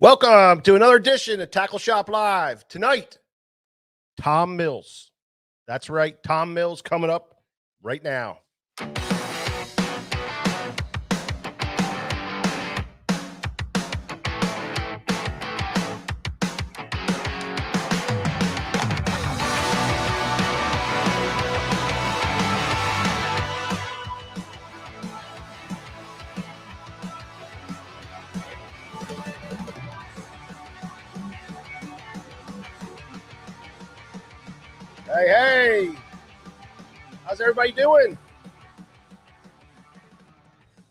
Welcome to another edition of Tackle Shop Live. Tonight, Tom Mills. That's right, Tom Mills coming up right now. Hey, how's everybody doing?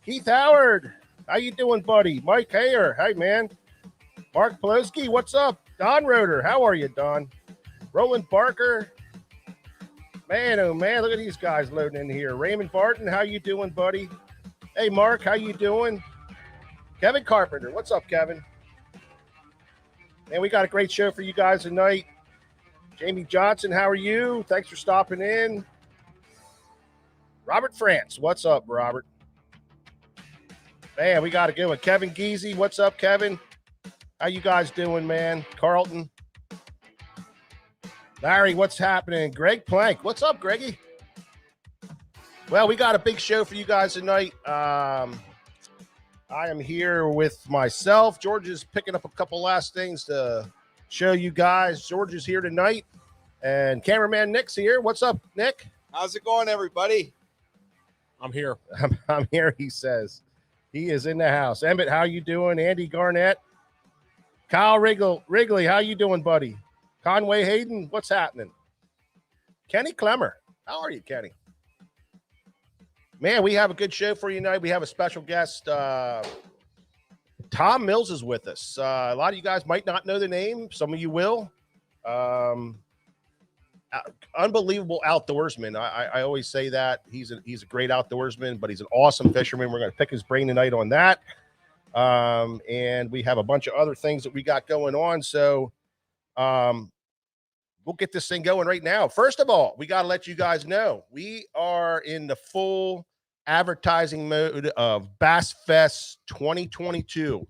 Keith Howard, how you doing, buddy? Mike Hayer, hey, man. Mark Poloski, what's up? Don Roeder, how are you, Don? Roland Barker, man, oh, man, look at these guys loading in here. Raymond Barton, how you doing, buddy? Hey, Mark, how you doing? Kevin Carpenter, what's up, Kevin? Man, we got a great show for you guys tonight. Jamie Johnson, how are you? Thanks for stopping in. Robert France, what's up, Robert? Man, we got a good one. Kevin Geezy, what's up, Kevin? How you guys doing, man? Carlton. Larry, what's happening? Greg Plank, what's up, Greggy? Well, we got a big show for you guys tonight. I am here with myself. George is picking up a couple last things to show you guys. George is here tonight, and cameraman Nick's here. What's up, Nick? How's it going, everybody? I'm here. I'm here, he says. He is in the house. Emmett, how you doing? Andy Garnett. Kyle Wrigley, how you doing, buddy? Conway Hayden, what's happening? Kenny Clemmer, how are you, Kenny? Man, we have a good show for you tonight. We have a special guest. Tom Mills is with us. A lot of you guys might not know the name. Some of you will. Unbelievable outdoorsman. I always say that. He's a great outdoorsman, but he's an awesome fisherman. We're going to pick his brain tonight on that. And we have a bunch of other things that we got going on. So we'll get this thing going right now. First of all, we got to let you guys know we are in the full advertising mode of Bass Fest 2022.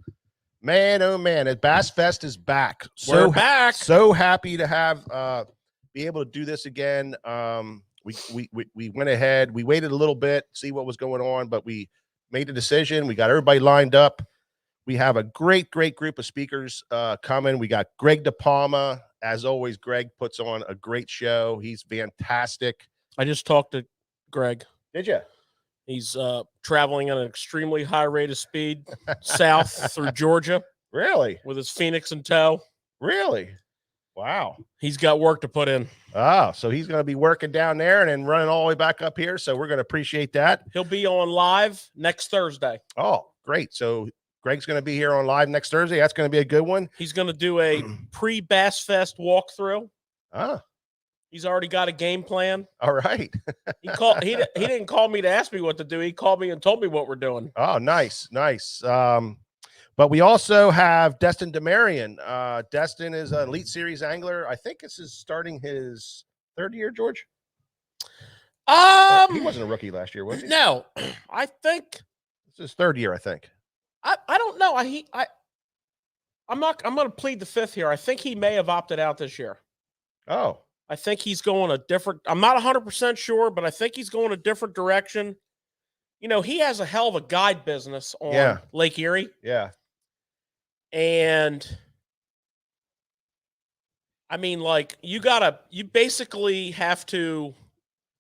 Man, oh man, Bass Fest is back. We're back. So happy to have be able to do this again. We went ahead. We waited a little bit, see what was going on, but we made a decision. We got everybody lined up. We have a great group of speakers coming. We got Greg de Palma. As always, Greg puts on a great show. He's fantastic. I just talked to Greg. Did you? He's traveling at an extremely high rate of speed south through Georgia. Really? With his Phoenix in tow. Really? Wow. He's got work to put in. Oh, so he's going to be working down there and then running all the way back up here. So we're going to appreciate that. He'll be on live next Thursday. Oh, great. So Greg's going to be here on live next Thursday. That's going to be a good one. He's going to do a pre-Bass Fest walkthrough. Ah. He's already got a game plan. All right. He didn't call me to ask me what to do. He called me and told me what we're doing. Oh, nice. But we also have Destin Demarion. Destin is an Elite Series angler. I think this is starting his third year, George. He wasn't a rookie last year, was he? No, I think it's his third year. I think. I don't know. I'm going to plead the fifth here. I think he may have opted out this year. Oh. I think he's going a different – I'm not 100% sure, but I think he's going a different direction. You know, he has a hell of a guide business on Lake Erie. Yeah. And, I mean, like, you basically have to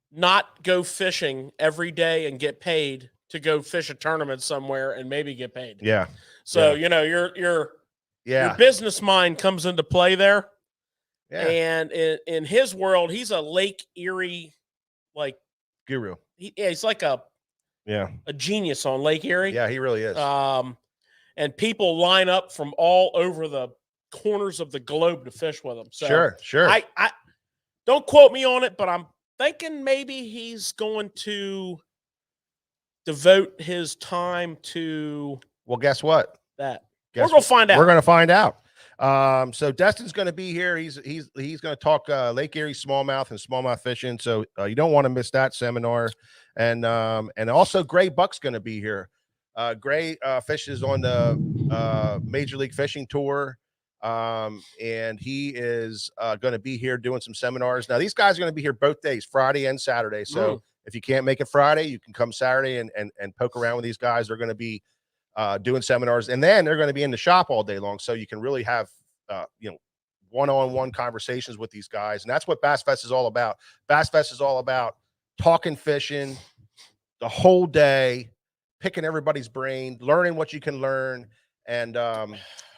not go fishing every day and get paid to go fish a tournament somewhere and maybe get paid. Yeah. So, you know, your business mind comes into play there. Yeah. And in his world, he's a Lake Erie, like, guru. He's like a genius on Lake Erie. Yeah, he really is. And people line up from all over the corners of the globe to fish with him. So sure. I don't quote me on it, but I'm thinking maybe he's going to devote his time to. Well, guess what? We're going to find out. We're going to find out. So Destin's going to be here. He's going to talk Lake Erie smallmouth and smallmouth fishing. So you don't want to miss that seminar. And also Gray Buck's going to be here. Gray fishes on the Major League Fishing Tour. And he is going to be here doing some seminars. Now, these guys are going to be here both days, Friday and Saturday. So if you can't make it Friday, you can come Saturday and poke around with these guys. They're going to be doing seminars, and then they're going to be in the shop all day long. So you can really have, one-on-one conversations with these guys. And that's what Bass Fest is all about. Bass Fest is all about talking fishing the whole day, picking everybody's brain, learning what you can learn. And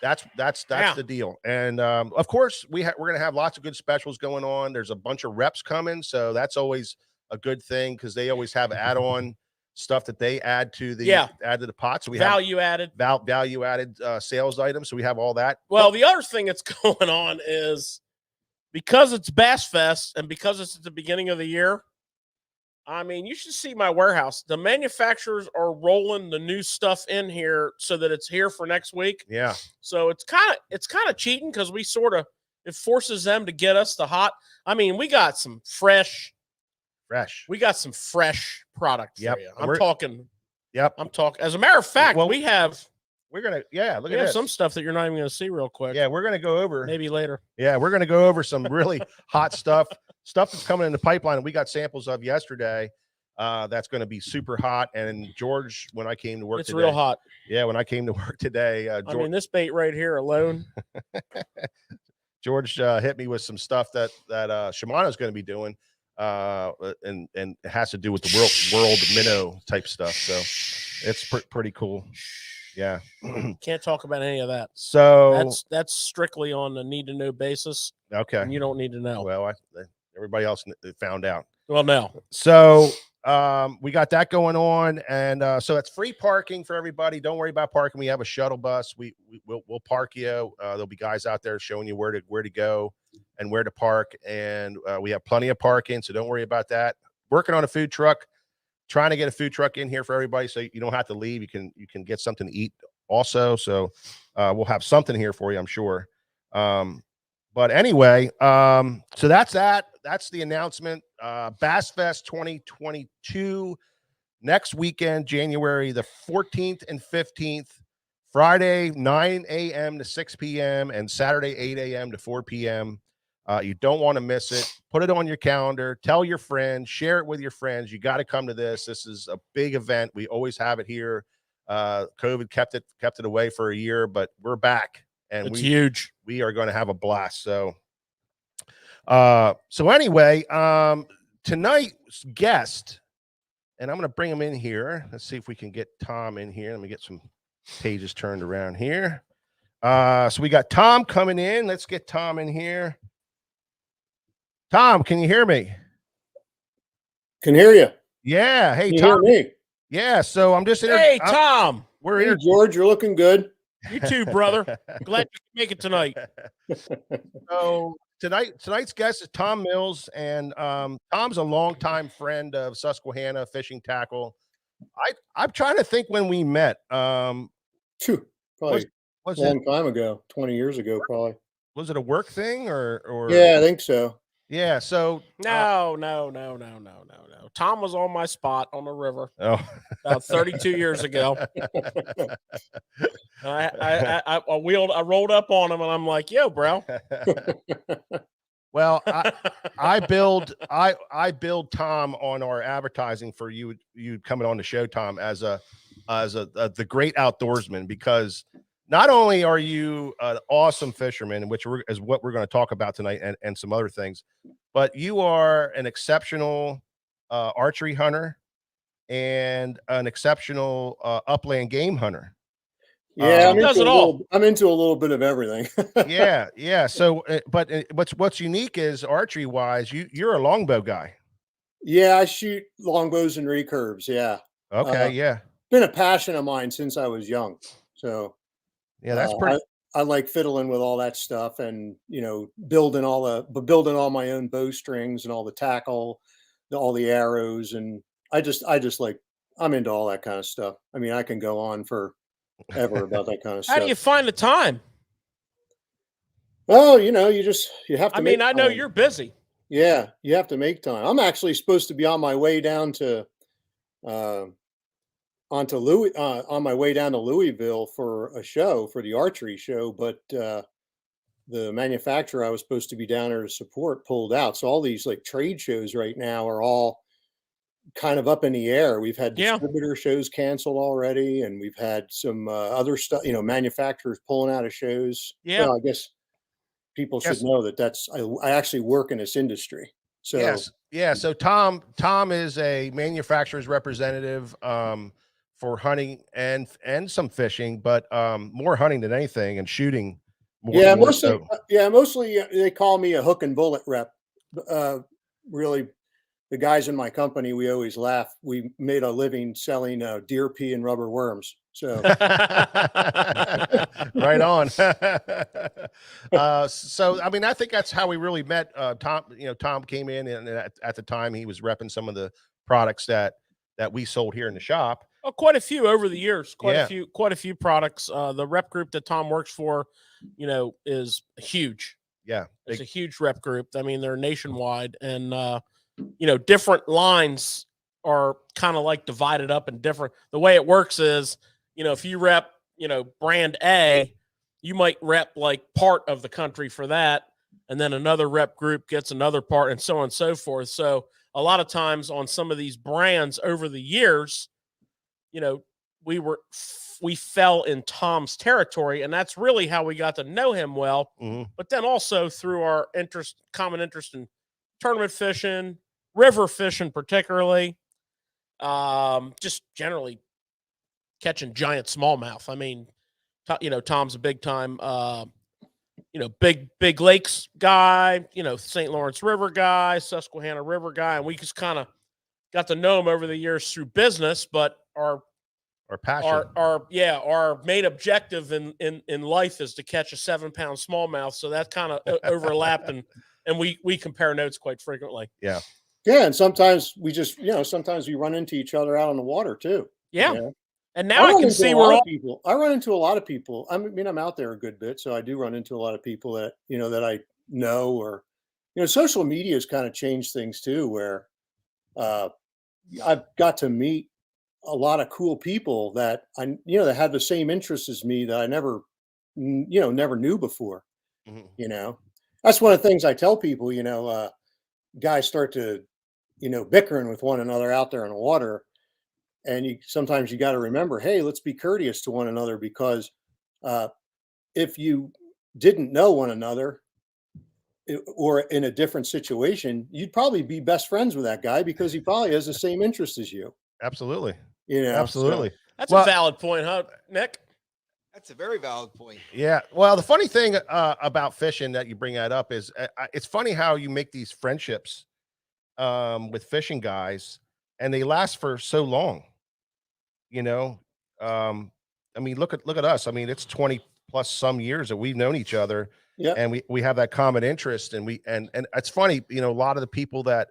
that's the deal. And of course, we're going to have lots of good specials going on. There's a bunch of reps coming, so that's always a good thing because they always have add-on stuff that they add to the pot. So we value added sales items. So we have all that. Well, the other thing that's going on is because it's Bass Fest and because it's at the beginning of the year. I mean, you should see my warehouse. The manufacturers are rolling the new stuff in here so that it's here for next week. Yeah. So it's kind of cheating because it forces them to get us the hot. I mean, we got some fresh. We got some fresh product for you. I'm talking. As a matter of fact, we're gonna look at some stuff that you're not even gonna see real quick. Yeah, we're gonna go over maybe later. Yeah, we're gonna go over some really hot stuff that's coming in the pipeline, and we got samples of yesterday. That's going to be super hot. And George, when I came to work, it's real hot. Yeah, when I came to work today, I mean, this bait right here alone. George hit me with some stuff that Shimano is going to be doing, and it has to do with the world minnow type stuff. So it's pretty cool. Yeah, can't talk about any of that. So that's strictly on a need to know basis. Okay, and you don't need to know. Well, everybody else found out. Well, no. So we got that going on, and so it's free parking for everybody. Don't worry about parking. We have a shuttle bus. We'll park you. There'll be guys out there showing you where to go and where to park, and we have plenty of parking. So don't worry about that. Working on a food truck, trying to get a food truck in here for everybody, so you don't have to leave. You can get something to eat also. So we'll have something here for you, I'm sure. But anyway, so that's that. That's the announcement. Bass Fest 2022 next weekend, January the 14th and 15th, Friday 9 a.m. to 6 p.m. and Saturday 8 a.m. to 4 p.m. You don't want to miss it. Put it on your calendar. Tell your friends. Share it with your friends. You got to come to this. This is a big event. We always have it here. COVID kept it away for a year, but we're back. And it's huge. We are going to have a blast. So anyway, tonight's guest, and I'm going to bring him in here. Let's see if we can get Tom in here. Let me get some pages turned around here. So we got Tom coming in. Let's get Tom in here. Tom, can you hear me? Can hear you. Yeah. Hey, can Tom. You hear me? Yeah. So I'm just Hey, Tom. We're here. George, you're looking good. You too, brother. Glad you can make it tonight. So tonight's guest is Tom Mills, and Tom's a longtime friend of Susquehanna Fishing Tackle. I'm trying to think when we met. Probably was a long time ago, 20 years ago, probably. Was it a work thing or? Yeah, I think so. Yeah. So no. Tom was on my spot on the river about 32 years ago. I rolled up on him and I'm like, yo, bro. Well, I build Tom on our advertising for you coming on the show, Tom, as the great outdoorsman, because not only are you an awesome fisherman, which is what we're going to talk about tonight, and some other things, but you are an exceptional archery hunter and an exceptional upland game hunter. Yeah, I'm into a little bit of everything. yeah. So, but what's unique is archery wise, you're a longbow guy. Yeah, I shoot longbows and recurves. Yeah. Okay. Yeah. Been a passion of mine since I was young. So. Yeah, that's pretty. I like fiddling with all that stuff, and building all my own bowstrings and all the tackle, all the arrows, and I just like, I'm into all that kind of stuff. I mean, I can go on forever about that kind of stuff. How do you find the time? Well, you have to. I mean, I know you're busy. Yeah, you have to make time. I'm actually supposed to be on my way down to. I'm onto Louis on my way down to Louisville for a show, for the archery show, but the manufacturer I was supposed to be down there to support pulled out. So all these like trade shows right now are all kind of up in the air. We've had distributor shows canceled already, and we've had some other stuff, manufacturers pulling out of shows. Yeah. Well, I guess people should know that I actually work in this industry. So yes. Yeah. So Tom is a manufacturer's representative for hunting and some fishing, but more hunting than anything, and shooting. Mostly they call me a hook and bullet rep. Really, the guys in my company, we always laugh. We made a living selling deer pee and rubber worms. So right on. So I mean, I think that's how we really met. Tom, Tom came in, and at the time he was repping some of the products that we sold here in the shop. Oh, quite a few over the years. Quite a few products. The rep group that Tom works for, is huge. Yeah, it's a huge rep group. I mean, they're nationwide, and different lines are kind of like divided up in different. The way it works is, if you rep, brand A, you might rep like part of the country for that, and then another rep group gets another part, and so on and so forth. So a lot of times on some of these brands over the years, we fell in Tom's territory, and that's really how we got to know him well. Mm-hmm. But then also through our common interest in tournament fishing, river fishing, particularly, just generally catching giant smallmouth. I mean, Tom's a big time, big lakes guy, St. Lawrence River guy, Susquehanna River guy. And we just kind of got to know him over the years through business, but our passion, our main objective in life is to catch a 7-pound smallmouth. So that kind of overlapped, and we compare notes quite frequently. Yeah. Yeah. And sometimes we just, sometimes we run into each other out on the water too. Yeah. And now I can see we're all people. I run into a lot of people. I mean, I'm out there a good bit, so I do run into a lot of people that, that I know, or, social media has kind of changed things too, where I've got to meet a lot of cool people that that have the same interests as me that I never knew before. Mm-hmm. That's one of the things I tell people, guys start to, bickering with one another out there in the water. And sometimes you got to remember, hey, let's be courteous to one another, because if you didn't know one another or in a different situation, you'd probably be best friends with that guy because he probably has the same interests as you. Absolutely. Absolutely. So that's a valid point, huh, Nick? That's a very valid point. Yeah. Well, the funny thing about fishing that you bring that up is it's funny how you make these friendships with fishing guys, and they last for so long. I mean, look at us. I mean, it's 20 plus some years that we've known each other. Yeah. And we have that common interest, and and it's funny, a lot of the people that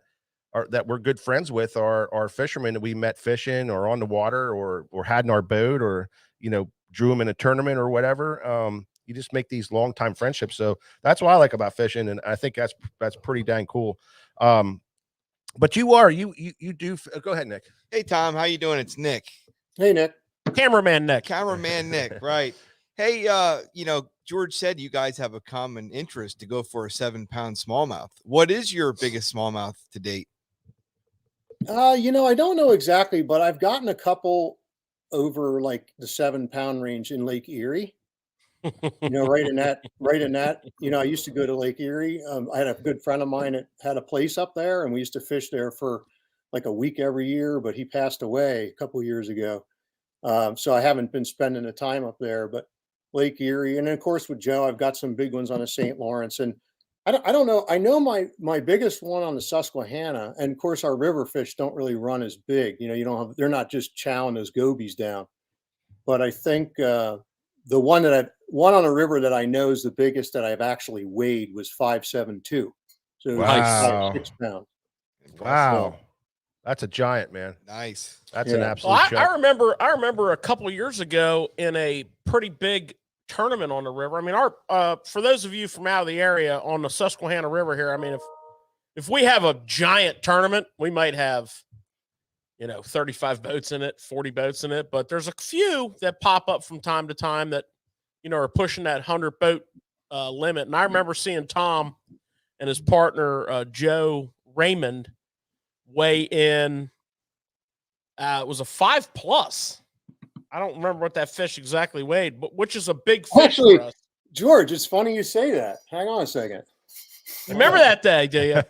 we're good friends with are fishermen that we met fishing or on the water or had in our boat, or drew them in a tournament or whatever. You just make these long time friendships. So that's what I like about fishing, and I think that's pretty dang cool. But you do go ahead, Nick. Hey Tom, how you doing? It's Nick. Hey Nick. Cameraman Nick. Right. Hey, George said you guys have a common interest to go for a 7-pound smallmouth. What is your biggest smallmouth to date? I don't know exactly, but I've gotten a couple over like the 7-pound range in Lake Erie. Right in that. I used to go to Lake Erie. I had a good friend of mine that had a place up there, and we used to fish there for like a week every year, but he passed away a couple of years ago. So I haven't been spending the time up there, but Lake Erie. And then of course with Joe, I've got some big ones on the St. Lawrence, and I don't know. I know my biggest one on the Susquehanna, and of course our river fish don't really run as big. They're not just chowing those gobies down, but I think, the one on a river that I know is the biggest that I've actually weighed was 5.72. So wow. 6 pounds. Wow. That's a giant, man. Nice. That's an absolute I remember a couple of years ago in a pretty big tournament on the river. I mean, for those of you from out of the area on the Susquehanna River here, I mean, if we have a giant tournament, we might have, 35 boats in it, 40 boats in it, but there's a few that pop up from time to time that, are pushing that 100 boat limit. And I remember seeing Tom and his partner, Joe Raymond, weigh in. It was a 5+. I don't remember what that fish exactly weighed, but which is a big fish Actually, for us. George, it's funny you say that. Hang on a second. You remember that day, do you?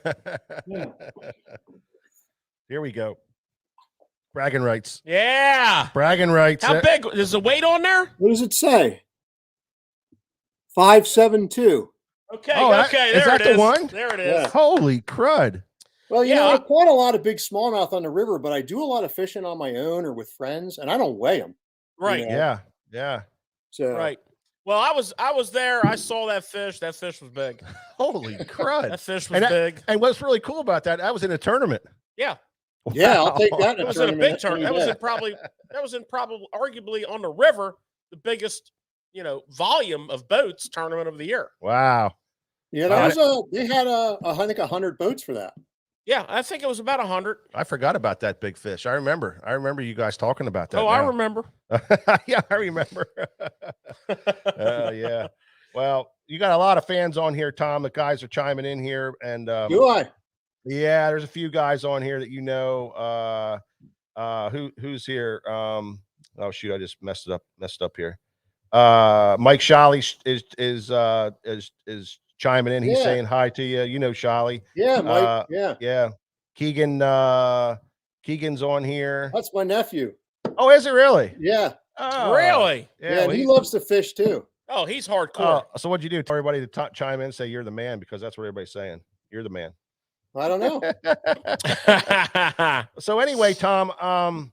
Yeah. Here we go. Bragging rights. Yeah. Bragging rights. How big is the weight on there? What does it say? 572. Okay. Oh, okay. is There that it the is. one? There it is. Yeah. Holy crud. Well, Yeah. I caught a lot of big smallmouth on the river, but I do a lot of fishing on my own or with friends, and I don't weigh them. Right. Yeah. Yeah. So Right. Well, I was there. I saw that fish. That fish was big. Holy crud. That fish was big. And what's really cool about that, that was in a tournament. Yeah. yeah, I'll take that. It was in a big tournament. That was in probably arguably on the river, the biggest, volume of boats tournament of the year. Wow. Yeah, that was they had I think 100 boats for that. Yeah, I think it was about 100. I forgot about that big fish. I remember you guys talking about that. Oh, I remember. Yeah, I remember. Yeah. Well, you got a lot of fans on here, Tom. The guys are chiming in here, and Do I? yeah, there's a few guys on here that who's here. Oh shoot, I just messed up here. Mike Shally is chiming in. He's saying hi to you. Shally. Yeah, Mike. Yeah. Keegan's on here. That's my nephew. Oh, is it really? Yeah. Oh, Really? Yeah, and he loves to fish too. Oh, he's hardcore. So what'd you do? Tell everybody to chime in and say you're the man, because that's what everybody's saying. You're the man. I don't know. So anyway, Tom,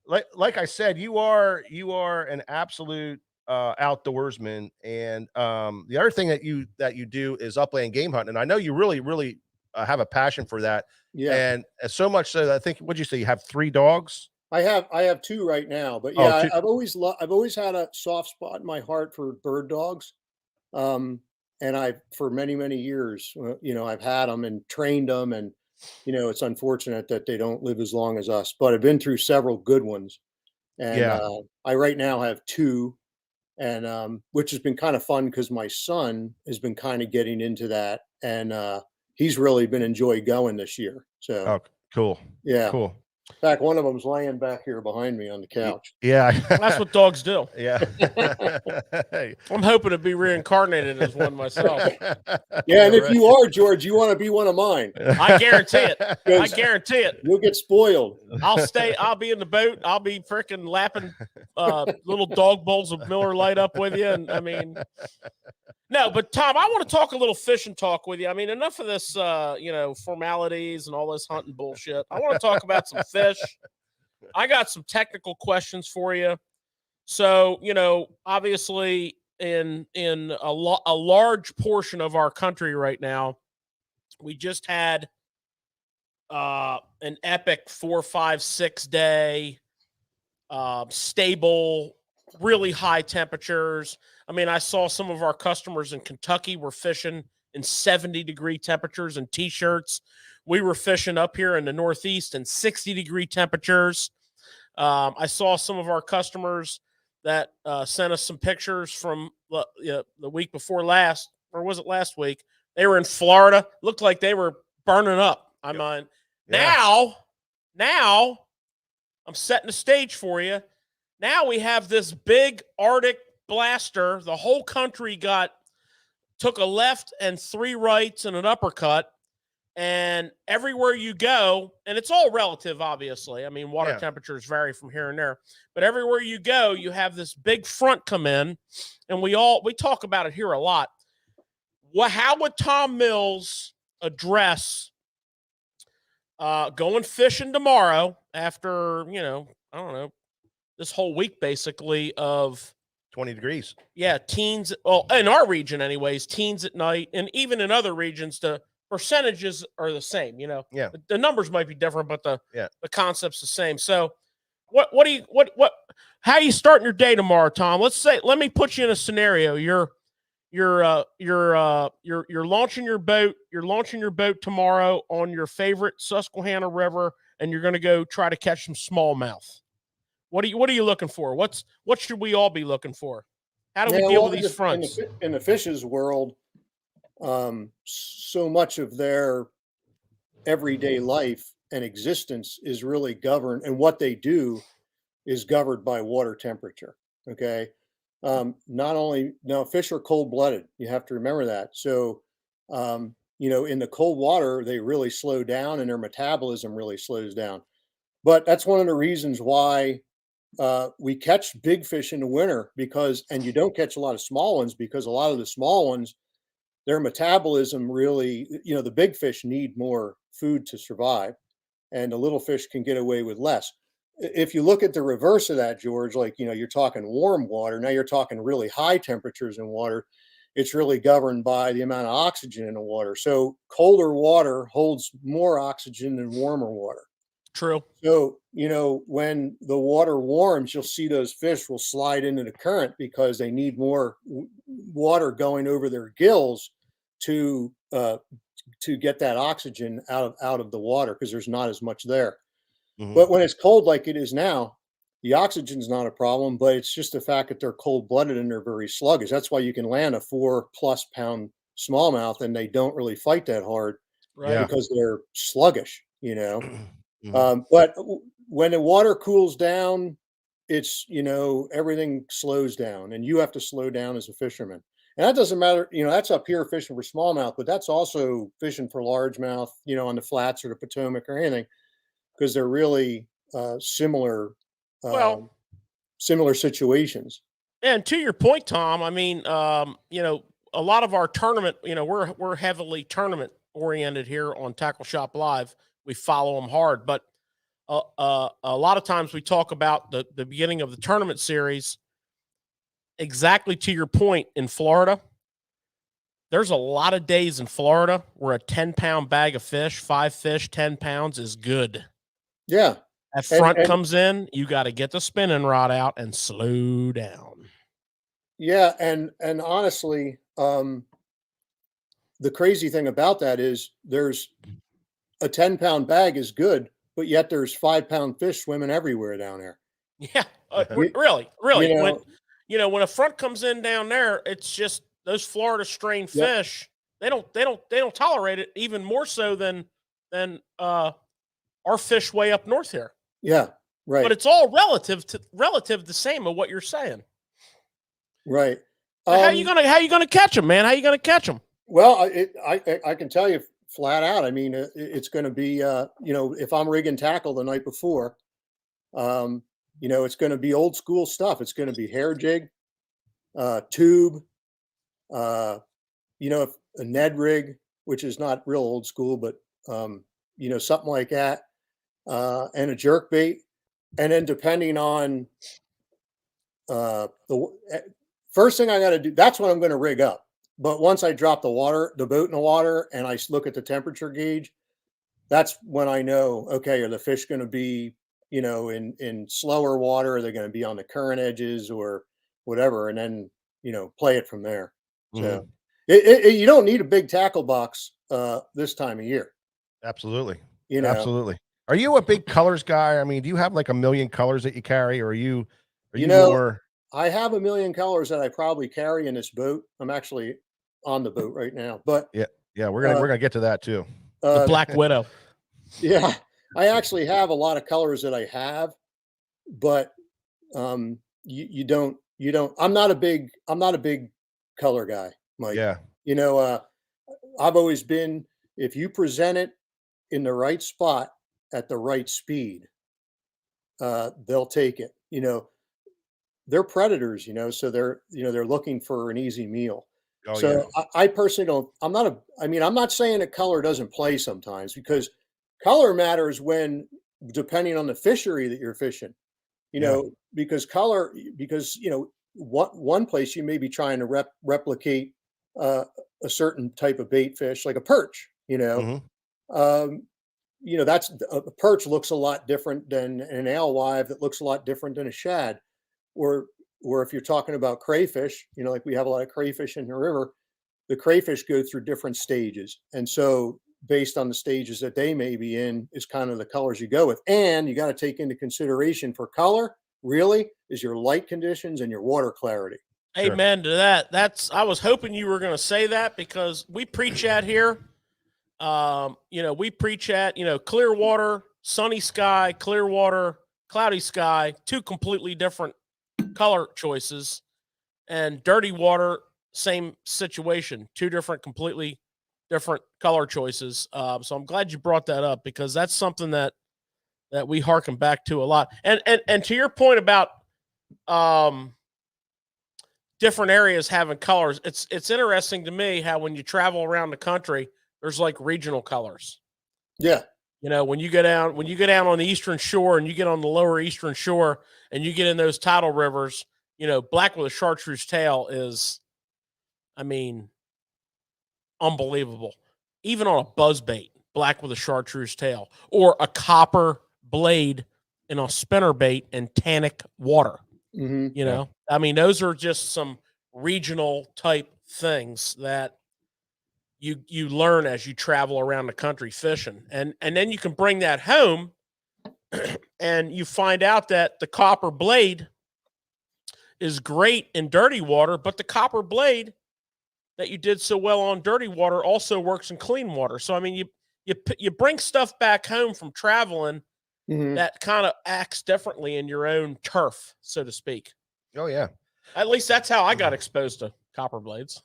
like I said, you are an absolute outdoorsman, and the other thing that you do is upland game hunting. And I know you really have a passion for that. Yeah. And so much so that I think, what'd you say, you have 3 dogs? I have 2 right now, but yeah, I've always had a soft spot in my heart for bird dogs. And for many years, I've had them and trained them, and it's unfortunate that they don't live as long as us, but I've been through several good ones. And I right now have 2, and which has been kind of fun because my son has been kind of getting into that, and he's really been enjoying going this year. So cool. Yeah. Cool. In fact, one of them's laying back here behind me on the couch. Yeah. That's what dogs do. Yeah. I'm hoping to be reincarnated as one myself. Yeah, and if you are, George, you want to be one of mine. I guarantee it. I guarantee it. You'll get spoiled. I'll be in the boat. I'll be freaking lapping little dog bowls of Miller Lite up with you. And I mean, no, but Tom, I want to talk a little fishing talk with you. I mean, enough of this, formalities and all this hunting bullshit. I want to talk about some fish. I got some technical questions for you. So, obviously in a large portion of our country right now, we just had an epic 4, 5, 6 day stable, really high temperatures. I mean, I saw some of our customers in Kentucky were fishing in 70-degree temperatures and T-shirts. We were fishing up here in the Northeast in 60-degree temperatures. I saw some of our customers that sent us some pictures from the week before last, or was it last week? They were in Florida. Looked like they were burning up. I mean, now I'm setting the stage for you. Now we have this big Arctic blaster. The whole country took a left and 3 rights and an uppercut. And everywhere you go, and it's all relative, obviously. I mean, water temperatures vary from here and there. But everywhere you go, you have this big front come in. And we talk about it here a lot. How would Tom Mills address going fishing tomorrow after, I don't know, this whole week basically of 20 degrees. Yeah, teens. Well, in our region anyways, teens at night, and even in other regions, the percentages are the same. Yeah. The numbers might be different, but the concept's the same. So, how are you starting your day tomorrow, Tom? Let me put you in a scenario. You're launching your boat. You're launching your boat tomorrow on your favorite Susquehanna River, and you're going to go try to catch some smallmouth. What are you looking for? What should we all be looking for? How do we deal with these fronts? In the fish's world, so much of their everyday life and existence is really governed, and what they do is governed by water temperature. Okay. Not only now, fish are cold blooded. You have to remember that. So, in the cold water, they really slow down and their metabolism really slows down. But that's one of the reasons why we catch big fish in the winter, and you don't catch a lot of small ones, because a lot of the small ones, their metabolism really, the big fish need more food to survive, and the little fish can get away with less. If you look at the reverse of that, George, like, you're talking warm water, now you're talking really high temperatures in water. It's really governed by the amount of oxygen in the water. So colder water holds more oxygen than warmer water. True. So, when the water warms, you'll see those fish will slide into the current because they need more water going over their gills to get that oxygen out of the water, because there's not as much there. Mm-hmm. But when it's cold like it is now, the oxygen's not a problem, but it's just the fact that they're cold-blooded and they're very sluggish. That's why you can land a 4+ pound smallmouth and they don't really fight that hard, right? Because they're sluggish, Mm-hmm. But when the water cools down, it's, everything slows down, and you have to slow down as a fisherman. And that doesn't matter, that's up here fishing for smallmouth, but that's also fishing for largemouth, on the flats or the Potomac or anything, because they're really similar situations. And to your point, Tom, I mean, a lot of our tournament, we're heavily tournament oriented here on Tackle Shop Live. We follow them hard, but a lot of times we talk about the beginning of the tournament series. Exactly to your point, in Florida, there's a lot of days in Florida where a 10-pound bag of fish, 5 fish, 10 pounds is good. Yeah. That front comes in, you got to get the spinning rod out and slow down. Yeah, and honestly, the crazy thing about that is there's a 10-pound bag is good, but yet there's 5-pound fish swimming everywhere down there. Yeah, really. When a front comes in down there, it's just those Florida strain fish. They don't tolerate it, even more so than our fish way up north here. Yeah, right. But it's all relative the same of what you're saying. Right. How you gonna catch them, man? How you gonna catch them? Well, I can tell you flat out. I mean, it's going to be if I'm rigging tackle the night before, it's going to be old school stuff. It's going to be hair jig, tube, a Ned rig, which is not real old school, but something like that, and a jerk bait, and then depending on the first thing I got to do, that's what I'm going to rig up. But once I drop the boat in the water, and I look at the temperature gauge, that's when I know, okay, are the fish going to be, in slower water? Are they going to be on the current edges or whatever? And then, play it from there. Mm-hmm. So you don't need a big tackle box this time of year. Absolutely. Absolutely. Are you a big colors guy? I mean, do you have like a million colors that you carry, or are you more? I have a million colors that I probably carry in this boat. I'm actually on the boat right now, but yeah, we're gonna get to that too. The Black Widow. Yeah, I actually have a lot of colors that I have, but you don't. I'm not a big color guy, Mike. Yeah. I've always been, if you present it in the right spot at the right speed, they'll take it. They're predators, so they're looking for an easy meal. Oh, so yeah. I personally don't. I'm not saying that color doesn't play sometimes, because color matters depending on the fishery that you're fishing. Because one place you may be trying to replicate a certain type of bait fish, like a perch. Mm-hmm. That's a perch looks a lot different than an alewife. That looks a lot different than a shad. Or if you're talking about crayfish, like we have a lot of crayfish in the river, the crayfish go through different stages. And so based on the stages that they may be in is kind of the colors you go with. And you got to take into consideration for color really is your light conditions and your water clarity. Amen to that. I was hoping you were going to say that, because we preach at here. We preach at, clear water, sunny sky, clear water, cloudy sky, two completely different color choices, and dirty water, same situation, two completely different color choices. So I'm glad you brought that up, because that's something that we harken back to a lot. And to your point about, different areas having colors. It's interesting to me how when you travel around the country, there's like regional colors. Yeah. When you go down on the eastern shore and you get on the lower eastern shore and you get in those tidal rivers, black with a chartreuse tail is, unbelievable. Even on a buzzbait, black with a chartreuse tail, or a copper blade in a spinnerbait in tannic water. Mm-hmm. Those are just some regional type things that you learn as you travel around the country fishing. And then you can bring that home and you find out that the copper blade is great in dirty water, but the copper blade that you did so well on dirty water also works in clean water. So, you bring stuff back home from traveling Mm-hmm. that kind of acts differently in your own turf, so to speak. Oh, yeah. At least that's how I got exposed to copper blades.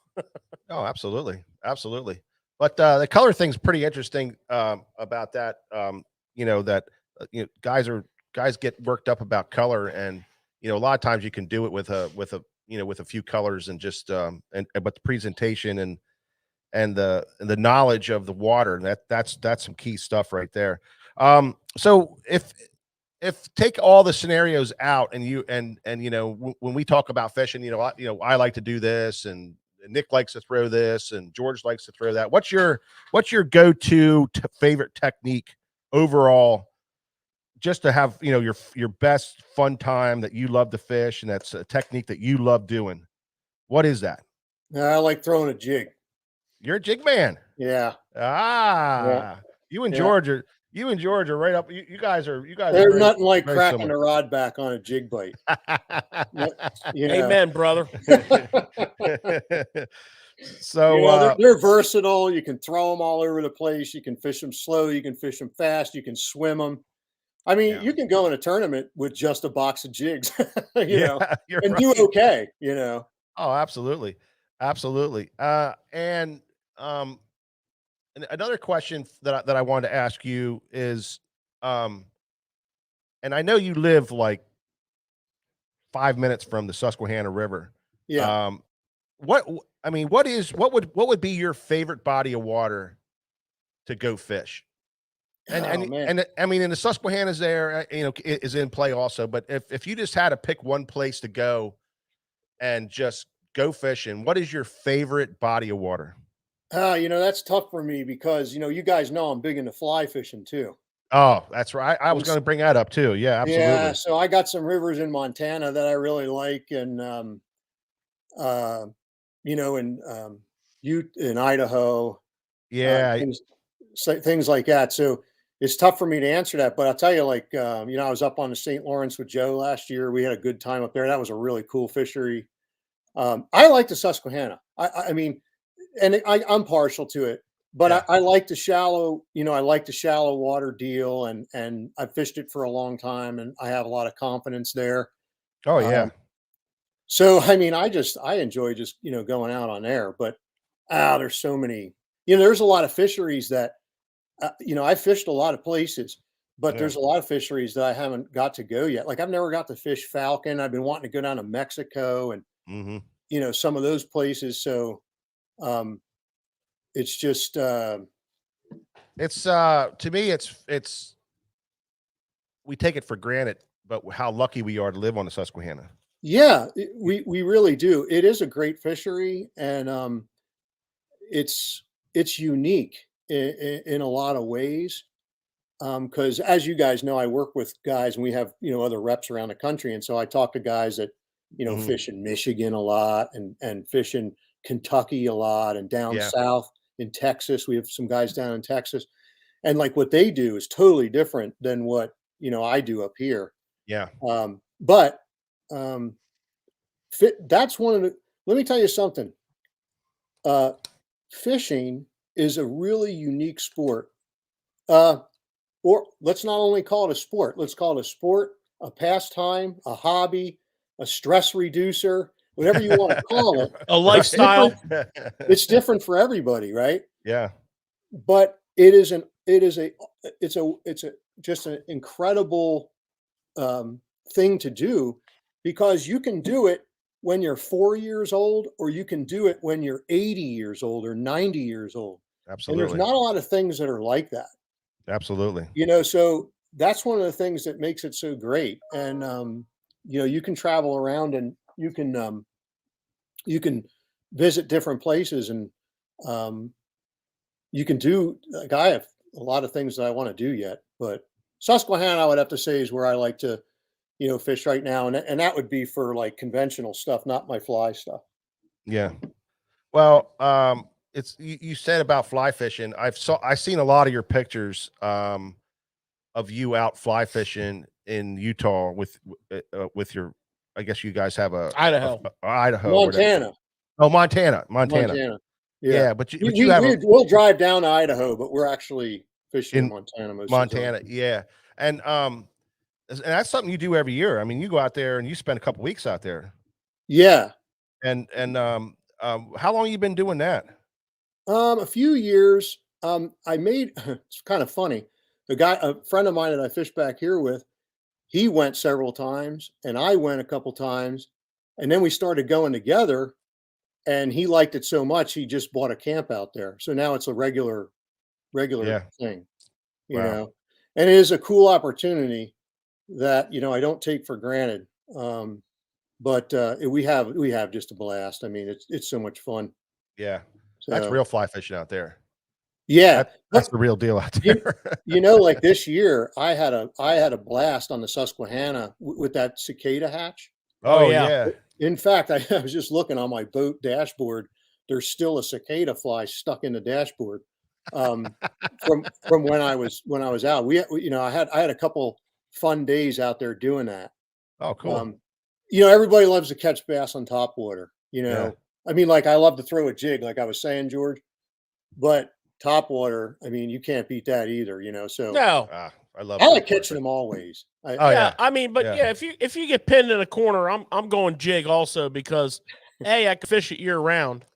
Oh, absolutely. Absolutely. But the color thing's pretty interesting about that. Guys get worked up about color, and a lot of times you can do it with a few colors, and just but the presentation and the knowledge of the water, that's some key stuff right there. So if take all the scenarios out, and when we talk about fishing, I like to do this, and Nick likes to throw this, and George likes to throw that. What's your go-to favorite technique overall, just to have your best fun time that you love to fish, and that's a technique that you love doing? What is that? I like throwing a jig. You're a jig man. Yeah. Yeah. You and George are right up. You guys are. There's nothing like very cracking similar. the rod back on a jig bite. Amen, brother. So they're versatile. You can throw them all over the place. You can fish them slow. You can fish them fast. You can swim them. You can go in a tournament with just a box of jigs, and right. do okay. Oh, absolutely, absolutely. And another question that I wanted to ask you is, and I know you live like 5 minutes from the Susquehanna River. Yeah. What would be your favorite body of water to go fish? And the Susquehanna's there, is in play also. But if you just had to pick one place to go and just go fishing, what is your favorite body of water? That's tough for me because, you guys know I'm big into fly fishing too. Oh, that's right. I was going to bring that up too. Yeah, absolutely. Yeah. So I got some rivers in Montana that I really like. And, in Idaho. Yeah. Things like that. So it's tough for me to answer that, but I'll tell you, I was up on the St. Lawrence with Joe last year. We had a good time up there. That was a really cool fishery. I like the Susquehanna. I'm partial to it, but yeah. I like the shallow, water deal, and I fished it for a long time, and I have a lot of confidence there. Oh yeah. So, I enjoy just, going out on there, but there's so many, there's a lot of fisheries that, I fished a lot of places, but there's a lot of fisheries that I haven't got to go yet. Like I've never got to fish falcon. I've been wanting to go down to Mexico and, some of those places. So, it's just, it's to me, it's, we take it for granted, but how lucky we are to live on the Susquehanna. Yeah, we really do. It is a great fishery, and it's unique in a lot of ways. Because as you guys know, I work with guys, and we have other reps around the country, and so I talk to guys that fish in Michigan a lot, and fish in Kentucky a lot, and down south. in Texas. We have some guys down in Texas, and like what they do is totally different than what, I do up here. Yeah. But that's one of the, let me tell you something. Fishing is a really unique sport. Or let's not only call it a sport, let's call it a sport, a pastime, a hobby, a stress reducer, whatever you want to call it. A lifestyle. It's different for everybody, right? Yeah. But it's just an incredible thing to do, because you can do it when you're 4 years old, or you can do it when you're 80 years old or 90 years old. Absolutely. And there's not a lot of things that are like that. Absolutely. So that's one of the things that makes it so great. And you can travel around, and you can visit different places, and you can do, like, I have a lot of things that I want to do yet, but Susquehanna, I would have to say, is where I like to, fish right now. And that would be for like conventional stuff, not my fly stuff. Yeah. Well, it's, you said about fly fishing. I've seen a lot of your pictures, of you out fly fishing in Utah with your, I guess you guys have Idaho, Montana. Oh, Montana. Yeah. But we'll drive down to Idaho, but we're actually fishing in Montana most of the time. Yeah. And that's something you do every year. I mean, you go out there and you spend a couple weeks out there. Yeah. And how long have you been doing that? A few years. It's kind of funny. A friend of mine that I fish back here with, he went several times, and I went a couple times, and then we started going together, and he liked it so much, he just bought a camp out there. So now it's a regular thing, you know, and it is a cool opportunity that, I don't take for granted. But we have just a blast. I mean, it's so much fun. Yeah. So, that's real fly fishing out there. Yeah. That's the real deal out there. Like this year, I had a blast on the Susquehanna with that cicada hatch. Oh yeah. In fact, I was just looking on my boat dashboard. There's still a cicada fly stuck in the dashboard from when I was out. I had a couple fun days out there doing that. Oh, cool. Everybody loves to catch bass on top water. I mean, like, I love to throw a jig, like I was saying, George, but top water, I mean, you can't beat that either. So no, I like catching them always. I mean, but if you get pinned in a corner, I'm going jig also, because A, I can fish it year round.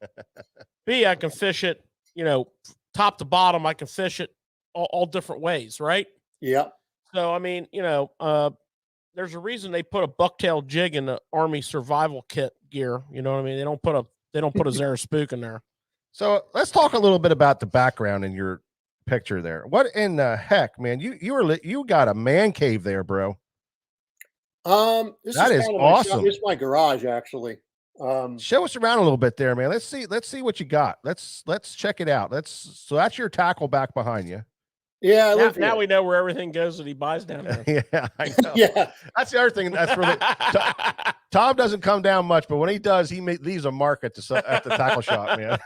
B, I can fish it, top to bottom. I can fish it all different ways, right? Yeah. So I mean, there's a reason they put a bucktail jig in the Army survival kit gear. You know what I mean? They don't put a Zara spook in there. So let's talk a little bit about the background in your picture there. What in the heck, man? You got a man cave there, bro. That is awesome. It's my garage, actually. Show us around a little bit there, man. Let's see what you got. Let's check it out. So that's your tackle back behind you. Yeah. Now we know where everything goes that he buys down there. Yeah, I know. Yeah. That's the other thing. That's really Tom doesn't come down much, but when he does, he leaves a mark at the tackle shop, man.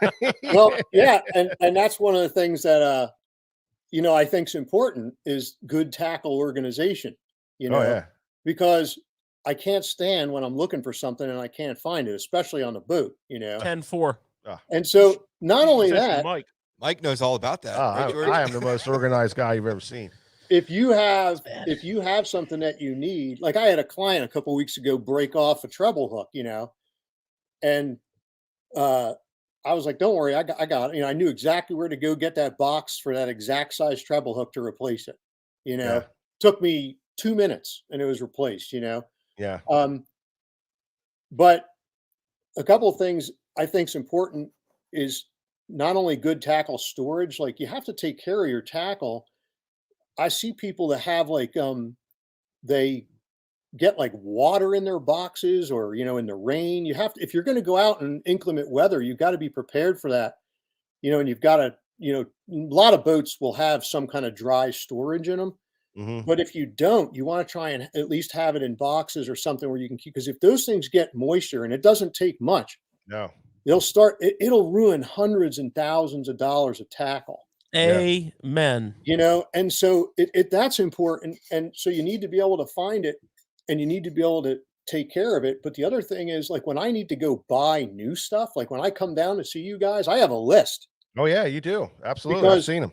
Well, yeah, and that's one of the things that I think is important, is good tackle organization. Because I can't stand when I'm looking for something and I can't find it, especially on the boat. 10-4. And so not only that, Mike knows all about that. I am the most organized guy you've ever seen. If you have something that you need, like I had a client a couple of weeks ago break off a treble hook, and I was like, "Don't worry, I got it." I knew exactly where to go get that box for that exact size treble hook to replace it. Took me 2 minutes and it was replaced. Yeah. But a couple of things I think is important is not only good tackle storage, like you have to take care of your tackle. I see people that have they get like water in their boxes, or, in the rain. You have to, if you're going to go out in inclement weather, you've got to be prepared for that, and you've got to, a lot of boats will have some kind of dry storage in them. Mm-hmm. But if you don't, you want to try and at least have it in boxes or something where you can keep, because if those things get moisture, and it doesn't take much, no, it'll ruin hundreds and thousands of dollars of tackle. Amen. You know, and so that's important. And so you need to be able to find it, and you need to be able to take care of it. But the other thing is, like, when I need to go buy new stuff, like when I come down to see you guys, I have a list. Oh yeah, you do. Absolutely. I've seen them.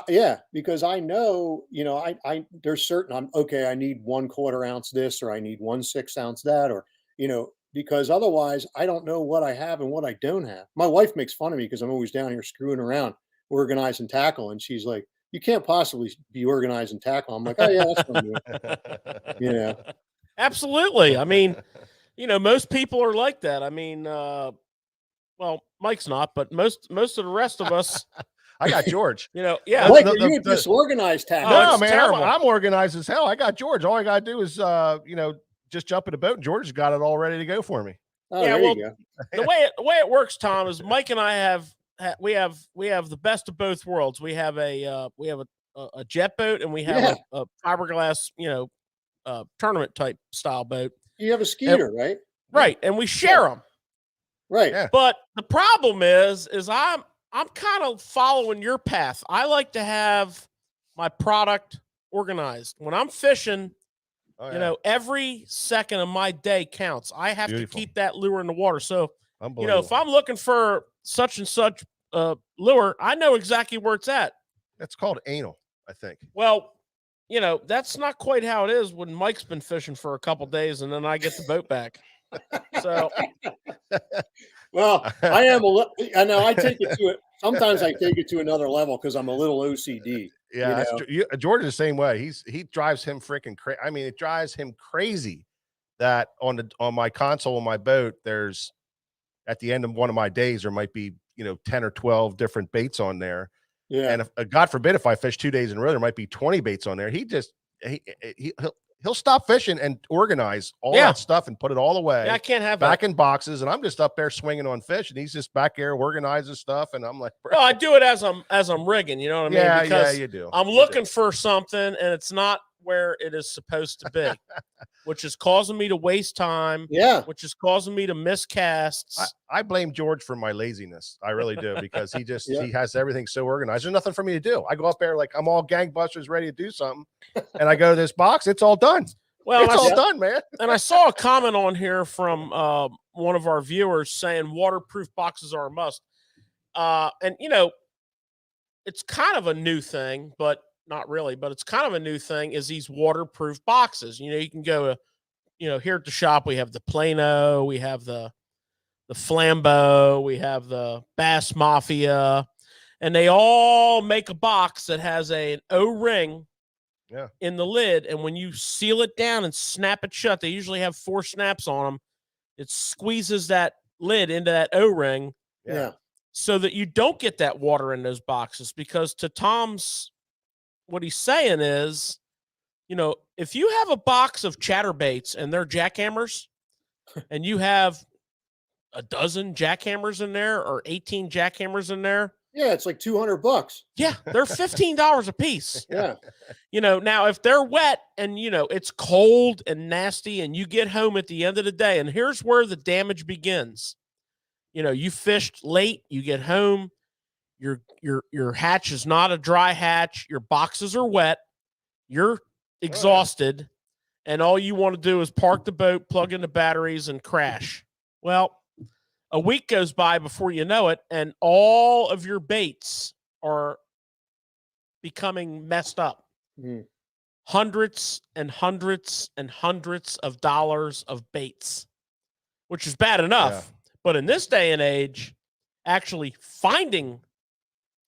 Yeah, because I know, you know, there's certain, I need 1/4 ounce this, or I need 1/6 ounce that, or, you know, because otherwise I don't know what I have and what I don't have. My wife makes fun of me because I'm always down here screwing around, organizing tackle. And she's like, you can't possibly be organizing tackle. I'm like, oh yeah, that's what I'm doing. You know? Absolutely. I mean, you know, most people are like that. I mean, well, Mike's not, but most of the rest of us. I got George. You know, yeah. Mike, are you disorganized tackle? No, man, I'm organized as hell. I got George. All I got to do is, you know, just jump in a boat, and George's got it all ready to go for me. Oh, yeah, well, the way it works, Tom, is Mike and I have the best of both worlds. We have a jet boat, and we have a fiberglass, you know, tournament type style boat. You have a skeeter, right? Right, and we share them. Right. Yeah. But the problem is I'm kind of following your path. I like to have my product organized. When I'm fishing, you know, every second of my day counts. I have to keep that lure in the water. So, you know, if I'm looking for such and such lure, I know exactly where it's at. That's called anal, I think. Well, you know, that's not quite how it is when Mike's been fishing for a couple days and then I get the boat back. So, well, I know I take it to it. Sometimes I take it to another level because I'm a little OCD. Yeah, George is the same way. He drives him freaking crazy. I mean, it drives him crazy that on my console on my boat, there's at the end of one of my days, there might be, you know, 10 or 12 different baits on there. Yeah. And if, God forbid, if I fish 2 days in a row, there might be 20 baits on there. He'll stop fishing and organize all that stuff and put it all away. Yeah, I can't have back in boxes, and I'm just up there swinging on fish, and he's just back there organizing stuff, and I'm like, bro. Well, I do it as I'm rigging, you know what I mean? Yeah, because you do. I'm looking for something, and it's not where it is supposed to be, which is causing me to waste time. Yeah, which is causing me to miss casts. I blame George for my laziness. I really do, because he just he has everything so organized. There's nothing for me to do. I go up there like I'm all gangbusters ready to do something, and I go to this box. It's all done. Well, it's all done, man. And I saw a comment on here from one of our viewers saying waterproof boxes are a must. And you know, it's kind of a new thing, but not really. But it's kind of a new thing is these waterproof boxes. You know, you can go to, you know, here at the shop we have the Plano, we have the Flambeau, we have the Bass Mafia, and they all make a box that has an O-ring in the lid, and when you seal it down and snap it shut, they usually have 4 snaps on them. It squeezes that lid into that O-ring, so that you don't get that water in those boxes. Because to Tom's, what he's saying is, you know, if you have a box of chatterbaits and they're jackhammers, and you have a dozen jackhammers in there or 18 jackhammers in there. Yeah, it's like $200. Yeah, they're $15 a piece. Yeah. You know, now if they're wet and, you know, it's cold and nasty and you get home at the end of the day, and here's where the damage begins. You know, you fished late, you get home, your hatch is not a dry hatch, your boxes are wet, you're exhausted, and all you want to do is park the boat, plug in the batteries, and crash. Well, a week goes by before you know it, and all of your baits are becoming messed up. Hundreds and hundreds and hundreds of dollars of baits, which is bad enough. Yeah. But in this day and age, actually finding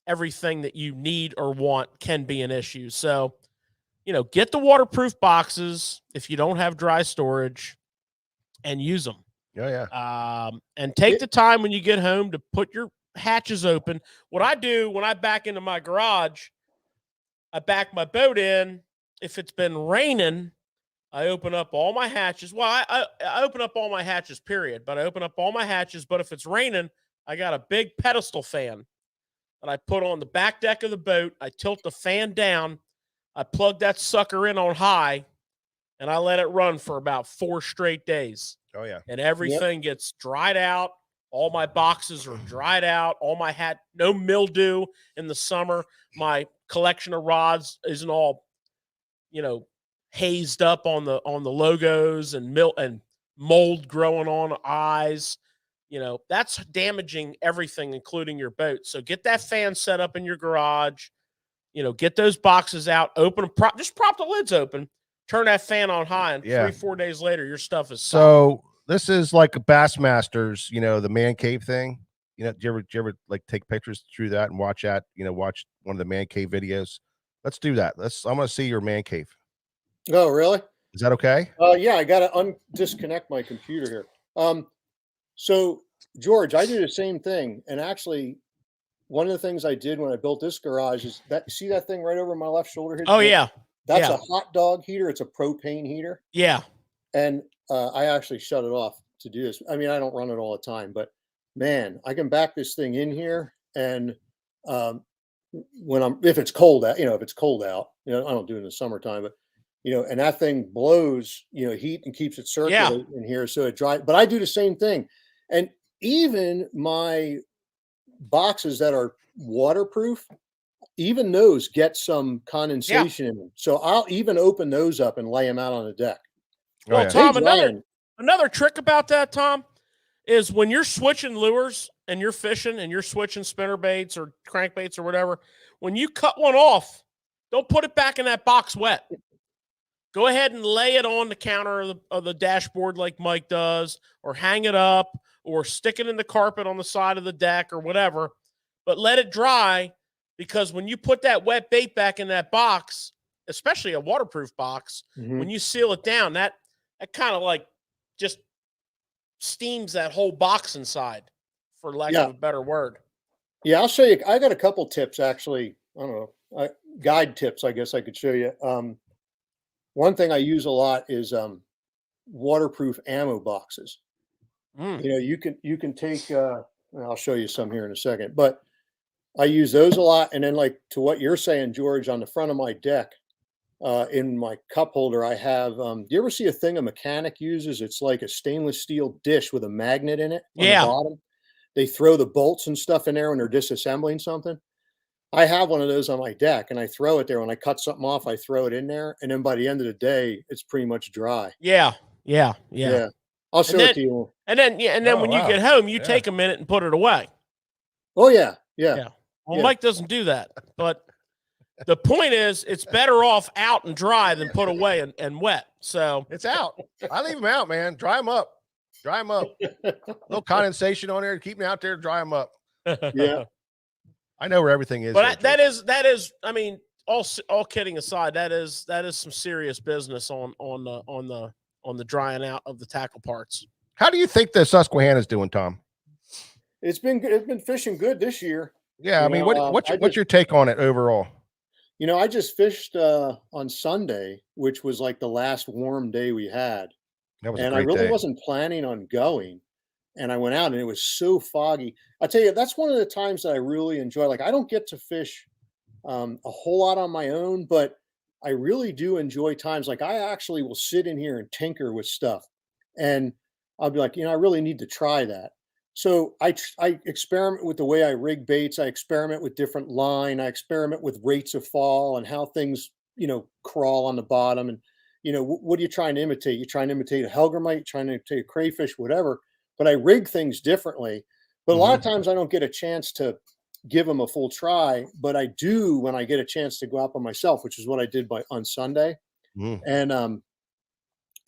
everything that you need or want can be an issue. So, you know, get the waterproof boxes if you don't have dry storage and use them. And take the time when you get home to put your hatches open. What I do when I back into my garage, I back my boat in. If it's been raining, I open up all my hatches. Well, I open up all my hatches, period. But I open up all my hatches. But if it's raining, I got a big pedestal fan that I put on the back deck of the boat. I tilt the fan down. I plug that sucker in on high, and I let it run for about 4 straight days. Oh, yeah. And everything gets dried out. All my boxes are dried out. All my no mildew in the summer. My collection of rods isn't all, hazed up on the logos and mold growing on eyes. That's damaging everything, including your boat. So get that fan set up in your garage. Get those boxes out, open them, just prop the lids open, turn that fan on high, and 3-4 days later, your stuff is solid. So this is like a Bassmasters, the man cave thing. Do you ever like take pictures through that and watch that? Watch one of the man cave videos. Let's do that. I'm going to see your man cave. Oh, really? Is that okay? Yeah, I got to disconnect my computer here. So George, I do the same thing, and actually, one of the things I did when I built this garage is see that thing right over my left shoulder here? Oh, yeah. That's a hot dog heater. It's a propane heater. Yeah. And I actually shut it off to do this. I mean, I don't run it all the time, but man, I can back this thing in here. And if it's cold out, if it's cold out, I don't do it in the summertime, but, and that thing blows, heat and keeps it circulating in here. So it dries. But I do the same thing. And even my boxes that are waterproof, even those get some condensation in them. So I'll even open those up and lay them out on the deck. Well, Tom, another trick about that, Tom, is when you're switching lures and you're fishing and you're switching spinner baits or crankbaits or whatever, when you cut one off, don't put it back in that box wet. Go ahead and lay it on the counter of the dashboard like Mike does, or hang it up, or stick it in the carpet on the side of the deck or whatever, but let it dry, because when you put that wet bait back in that box, especially a waterproof box, when you seal it down, that kind of like just steams that whole box inside, for lack of a better word. Yeah, I'll show you. I got a couple tips, actually. I don't know, guide tips, I guess I could show you. One thing I use a lot is waterproof ammo boxes. You can take, I'll show you some here in a second, but I use those a lot. And then, like, to what you're saying, George, on the front of my deck, in my cup holder, I have, do you ever see a thing a mechanic uses? It's like a stainless steel dish with a magnet in it on the bottom. They throw the bolts and stuff in there when they're disassembling something. I have one of those on my deck, and I throw it there. When I cut something off, I throw it in there. And then by the end of the day, it's pretty much dry. Yeah. I'll show it to you. And then when you get home, you take a minute and put it away. Oh, yeah. Well, Mike doesn't do that, but the point is, it's better off out and dry than put away and wet. So it's out. I leave them out, man. Dry them up. A little condensation on there. Keep them out there. Dry them up. Yeah. I know where everything is. But that is. I mean, all kidding aside, that is some serious business on the drying out of the tackle parts. How do you think the Susquehanna's doing, Tom? It's been fishing good this year. Yeah, I mean, what's your take on it overall? I just fished on Sunday, which was like the last warm day we had. That was and I really wasn't planning on going. And I went out, and it was so foggy. I tell you, that's one of the times that I really enjoy. Like, I don't get to fish a whole lot on my own, but I really do enjoy times. Like, I actually will sit in here and tinker with stuff, and I'll be like, I really need to try that. So I experiment with the way I rig baits. I experiment with different line. I experiment with rates of fall and how things, crawl on the bottom. And, what are you trying to imitate? You're trying to imitate a hellgrammite, trying to imitate a crayfish, whatever. But I rig things differently. But a lot of times I don't get a chance to give them a full try. But I do when I get a chance to go out by myself, which is what I did on Sunday. And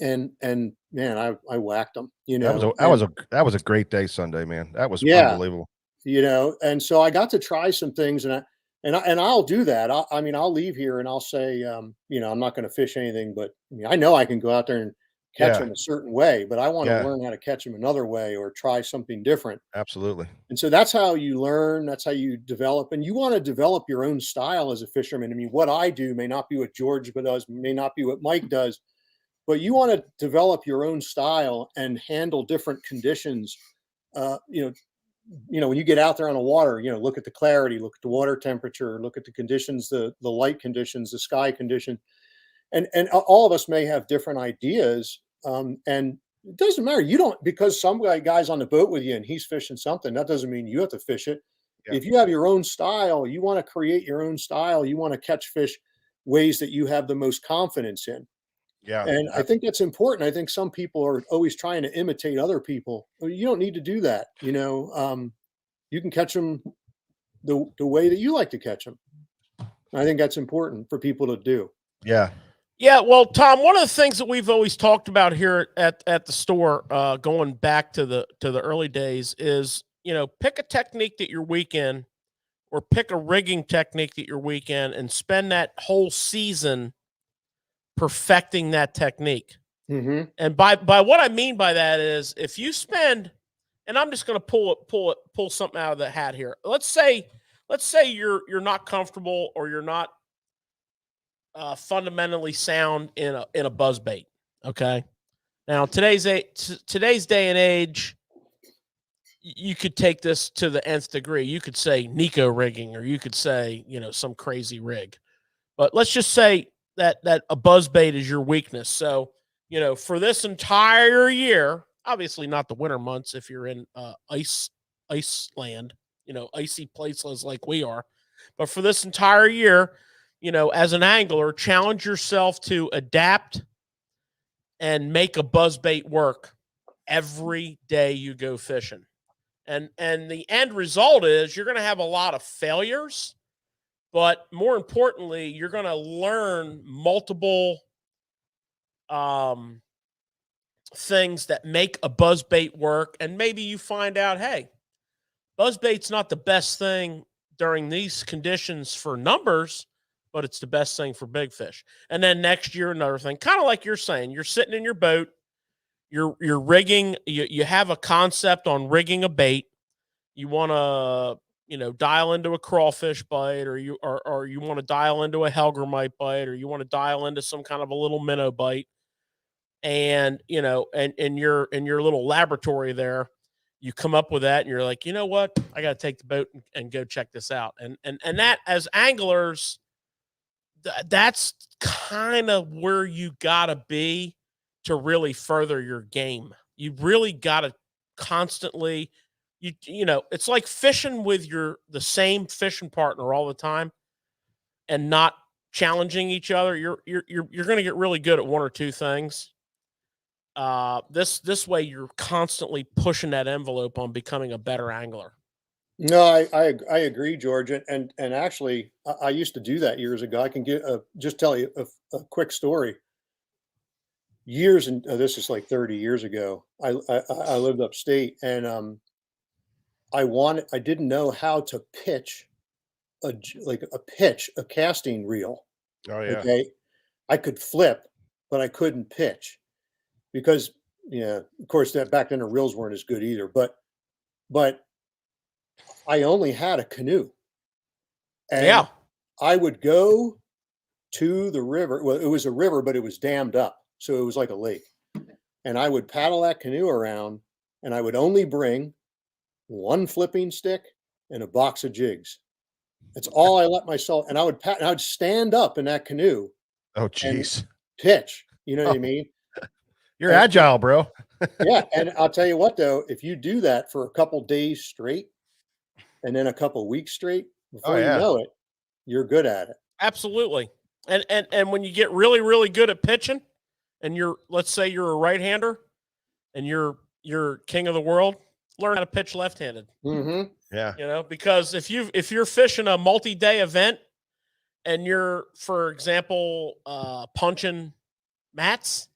man, I whacked them. That was a great day Sunday, man. That was unbelievable. And so I got to try some things, and I'll do that. I'll leave here and I'll say, I'm not going to fish anything, but I know I can go out there and catch them a certain way, but I want to learn how to catch them another way or try something different. Absolutely. And so that's how you learn. That's how you develop, and you want to develop your own style as a fisherman. I mean, what I do may not be what George does, may not be what Mike does, but you want to develop your own style and handle different conditions. When you get out there on the water, look at the clarity, look at the water temperature, look at the conditions, the light conditions, the sky condition. And all of us may have different ideas. And It doesn't matter. You don't, because some guy's on the boat with you and he's fishing something, that doesn't mean you have to fish it. Yeah. If you have your own style, you want to create your own style, you want to catch fish ways that you have the most confidence in. Yeah. And I think that's important. I think some people are always trying to imitate other people. Well, you don't need to do that. You can catch them the way that you like to catch them. I think that's important for people to do. Yeah. Yeah, well, Tom, one of the things that we've always talked about here at the store, going back to the early days, is pick a technique that you're weak in, or pick a rigging technique that you're weak in, and spend that whole season perfecting that technique. Mm-hmm. And by what I mean by that is, if you spend, and I'm just going to pull something out of the hat here. Let's say you're not comfortable, or you're not fundamentally sound in a buzz bait. Okay. Now today's day and age, you could take this to the nth degree. You could say Nico rigging, or you could say, some crazy rig, but let's just say that a buzz bait is your weakness. So, for this entire year, obviously not the winter months, if you're in Iceland, icy places like we are, but for this entire year, as an angler, challenge yourself to adapt and make a buzz bait work every day you go fishing. And the end result is you're going to have a lot of failures, but more importantly, you're going to learn multiple things that make a buzz bait work. And maybe you find out, hey, buzz bait's not the best thing during these conditions for numbers, but it's the best thing for big fish. And then next year, another thing, kind of like you're saying, you're sitting in your boat, you're rigging, you have a concept on rigging a bait. You want to, dial into a crawfish bite, or you want to dial into a hellgrammite bite, or you want to dial into some kind of a little minnow bite. And, and in your little laboratory there, you come up with that, and you're like, you know what? I got to take the boat and go check this out. And that, as anglers, that's kind of where you got to be to really further your game. You really got to constantly, it's like fishing with the same fishing partner all the time and not challenging each other. You're going to get really good at one or two things. This way you're constantly pushing that envelope on becoming a better angler. No, I agree, George. And actually, I used to do that years ago. I can just tell you a quick story. Years, and this is like 30 years ago. I lived upstate, and I didn't know how to pitch a casting reel. Oh yeah. Okay, I could flip, but I couldn't pitch because, of course, that back then the reels weren't as good either. But I only had a canoe, and I would go to the river. Well, it was a river, but it was dammed up, so it was like a lake. And I would paddle that canoe around, and I would only bring one flipping stick and a box of jigs. That's all I let myself. And I would stand up in that canoe. Oh, geez. Pitch. You know what I mean? You're agile, bro. Yeah. And I'll tell you what, though, if you do that for a couple days straight and then a couple weeks straight, before you know it, you're good at it. Absolutely. And when you get really, really good at pitching, and let's say you're a right-hander and you're king of the world, learn how to pitch left-handed. Mm-hmm. Yeah. Because if you're fishing a multi-day event and you're, for example, punching mats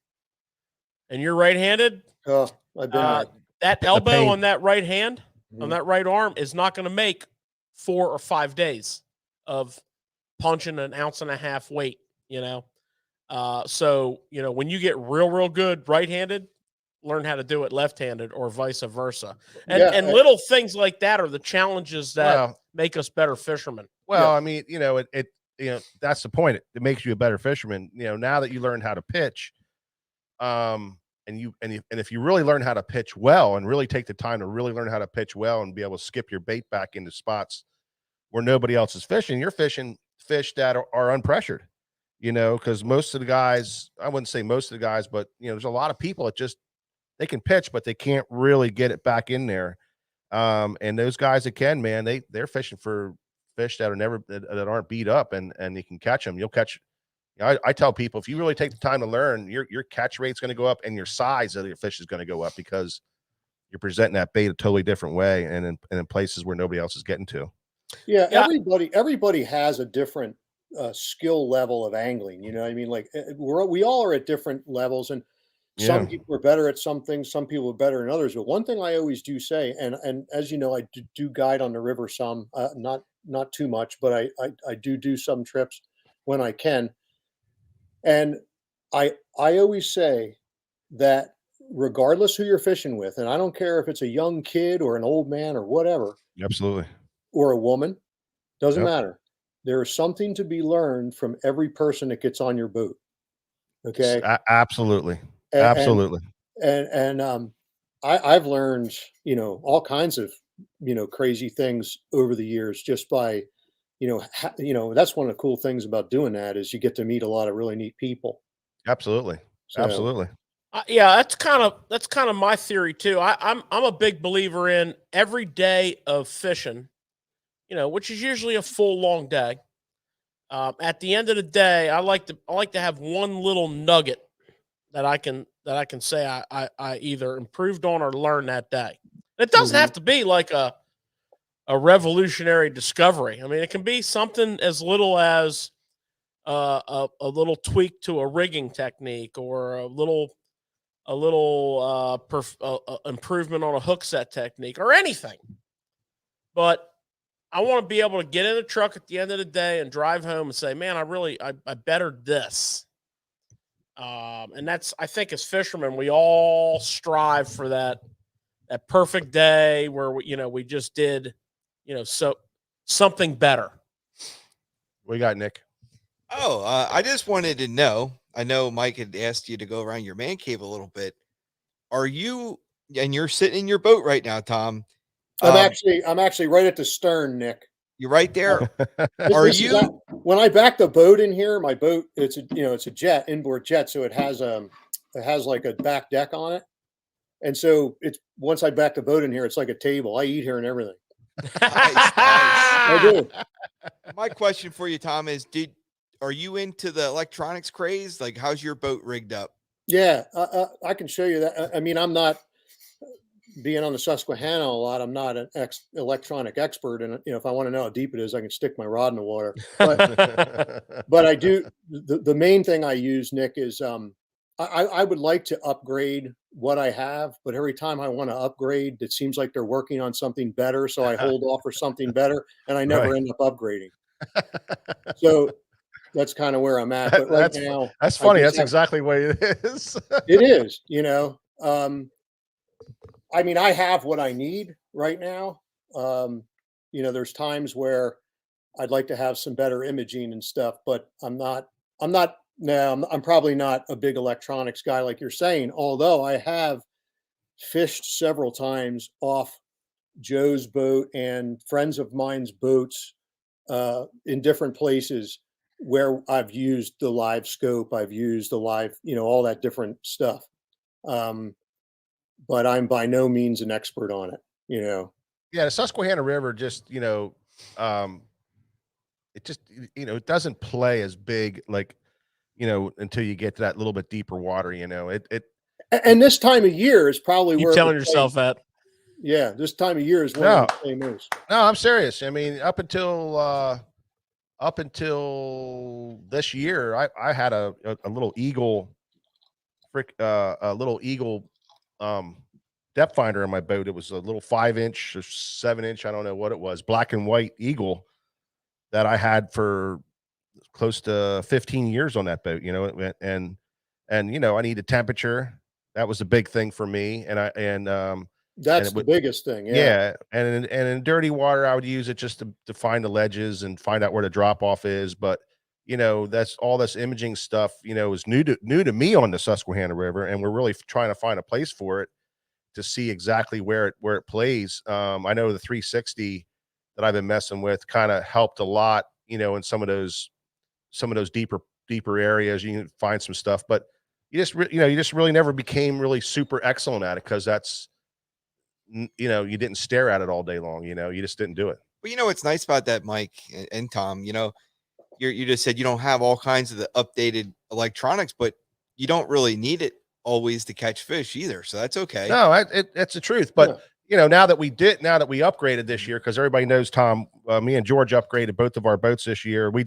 and you're right-handed, I've been there. that elbow on that right hand, on that right arm, is not going to make 4 or 5 days of punching an 1.5 ounce weight, So, when you get real, real good right-handed, learn how to do it left-handed, or vice versa. And little things like that are the challenges that make us better fishermen. Well, I mean, it that's the point. It makes you a better fisherman. Now that you learn how to pitch, and if you really learn how to pitch well and really take the time to really learn how to pitch well and be able to skip your bait back into spots where nobody else is fishing, you're fishing fish that are unpressured, because most of the guys, I wouldn't say most of the guys, but there's a lot of people that just they can pitch, but they can't really get it back in there. And those guys that can, man, they're fishing for fish that are that aren't beat up, and you can catch them. You'll catch. I tell people, if you really take the time to learn, your catch rate's going to go up, and your size of your fish is going to go up, because you're presenting that bait a totally different way, and in places where nobody else is getting to. Yeah, everybody has a different skill level of angling. You know what I mean? Like we all are at different levels, and some people are better at some things, some people are better than others. But one thing I always do say, and as you know, I do guide on the river some, not too much, but I do some trips when I can. And I always say that regardless who you're fishing with, and I don't care if it's a young kid or an old man or whatever, Absolutely. or a woman, doesn't Yep. matter. There is something to be learned from every person that gets on your boat. Okay. Absolutely. And, Absolutely. I've learned, all kinds of, crazy things over the years just by, that's one of the cool things about doing that is you get to meet a lot of really neat people. Absolutely. So, Absolutely. Yeah, that's kind of my theory too. I'm a big believer in every day of fishing, which is usually a full long day. At the end of the day, I like to have one little nugget that I can say I either improved on or learned that day. It doesn't have to be like a revolutionary discovery. I mean, it can be something as little as a little tweak to a rigging technique, or a little improvement on a hook set technique, or anything. But I want to be able to get in a truck at the end of the day and drive home and say, man, I bettered this. And I think as fishermen, we all strive for that perfect day where we just did, something better. What you got, Nick? Oh, I just wanted to know. I know Mike had asked you to go around your man cave a little bit. Are you? And you're sitting in your boat right now, Tom. I'm actually right at the stern, Nick. You're right there. When I back the boat in here, my boat, it's a jet, inboard jet, so it has like a back deck on it, and so once I back the boat in here, it's like a table. I eat here and everything. Nice. I do. My question for you, Tom, is are you into the electronics craze? Like, how's your boat rigged up? Yeah, I can show you that. I mean, I'm not, being on the Susquehanna a lot, I'm not an electronic expert, and if I want to know how deep it is, I can stick my rod in the water. But I do. The main thing I use, Nick, is I would like to upgrade what I have, but every time I want to upgrade, it seems like they're working on something better, so I hold off for something better, and I never end up upgrading. So that's kind of where I'm at. But right now, that's funny. That's exactly what it is. It is, I mean, I have what I need right now. There's times where I'd like to have some better imaging and stuff, but I'm probably not a big electronics guy like you're saying, although I have fished several times off Joe's boat and friends of mine's boats in different places where I've used the live scope, I've used the live, all that different stuff. But I'm by no means an expert on it, Yeah, the Susquehanna River just, it just, it doesn't play as big, like, until you get to that little bit deeper water, And this time of year is probably you telling yourself that. Yeah, this time of year is when the play moves. No, I'm serious. I mean, up until this year, I had a little Eagle depth finder in my boat. It was a little 5-inch or 7-inch, I don't know what it was, black and white Eagle that I had for close to 15 years on that boat, and I needed temperature. That was a big thing for me. That's the biggest thing. Yeah. And in dirty water, I would use it just to find the ledges and find out where the drop off is. But, that's all this imaging stuff, is new to me on the Susquehanna River. And we're really trying to find a place for it to see exactly where it plays. I know the 360 that I've been messing with kind of helped a lot, in some of those deeper areas. You can find some stuff, but you just really never became really super excellent at it, because that's, you didn't stare at it all day long. You just didn't do it. Well, what's nice about that, Mike and Tom, you just said you don't have all kinds of the updated electronics, but you don't really need it always to catch fish either. So that's okay. No, that's the truth. But now that we upgraded this year, because everybody knows, Tom, me and George upgraded both of our boats this year. We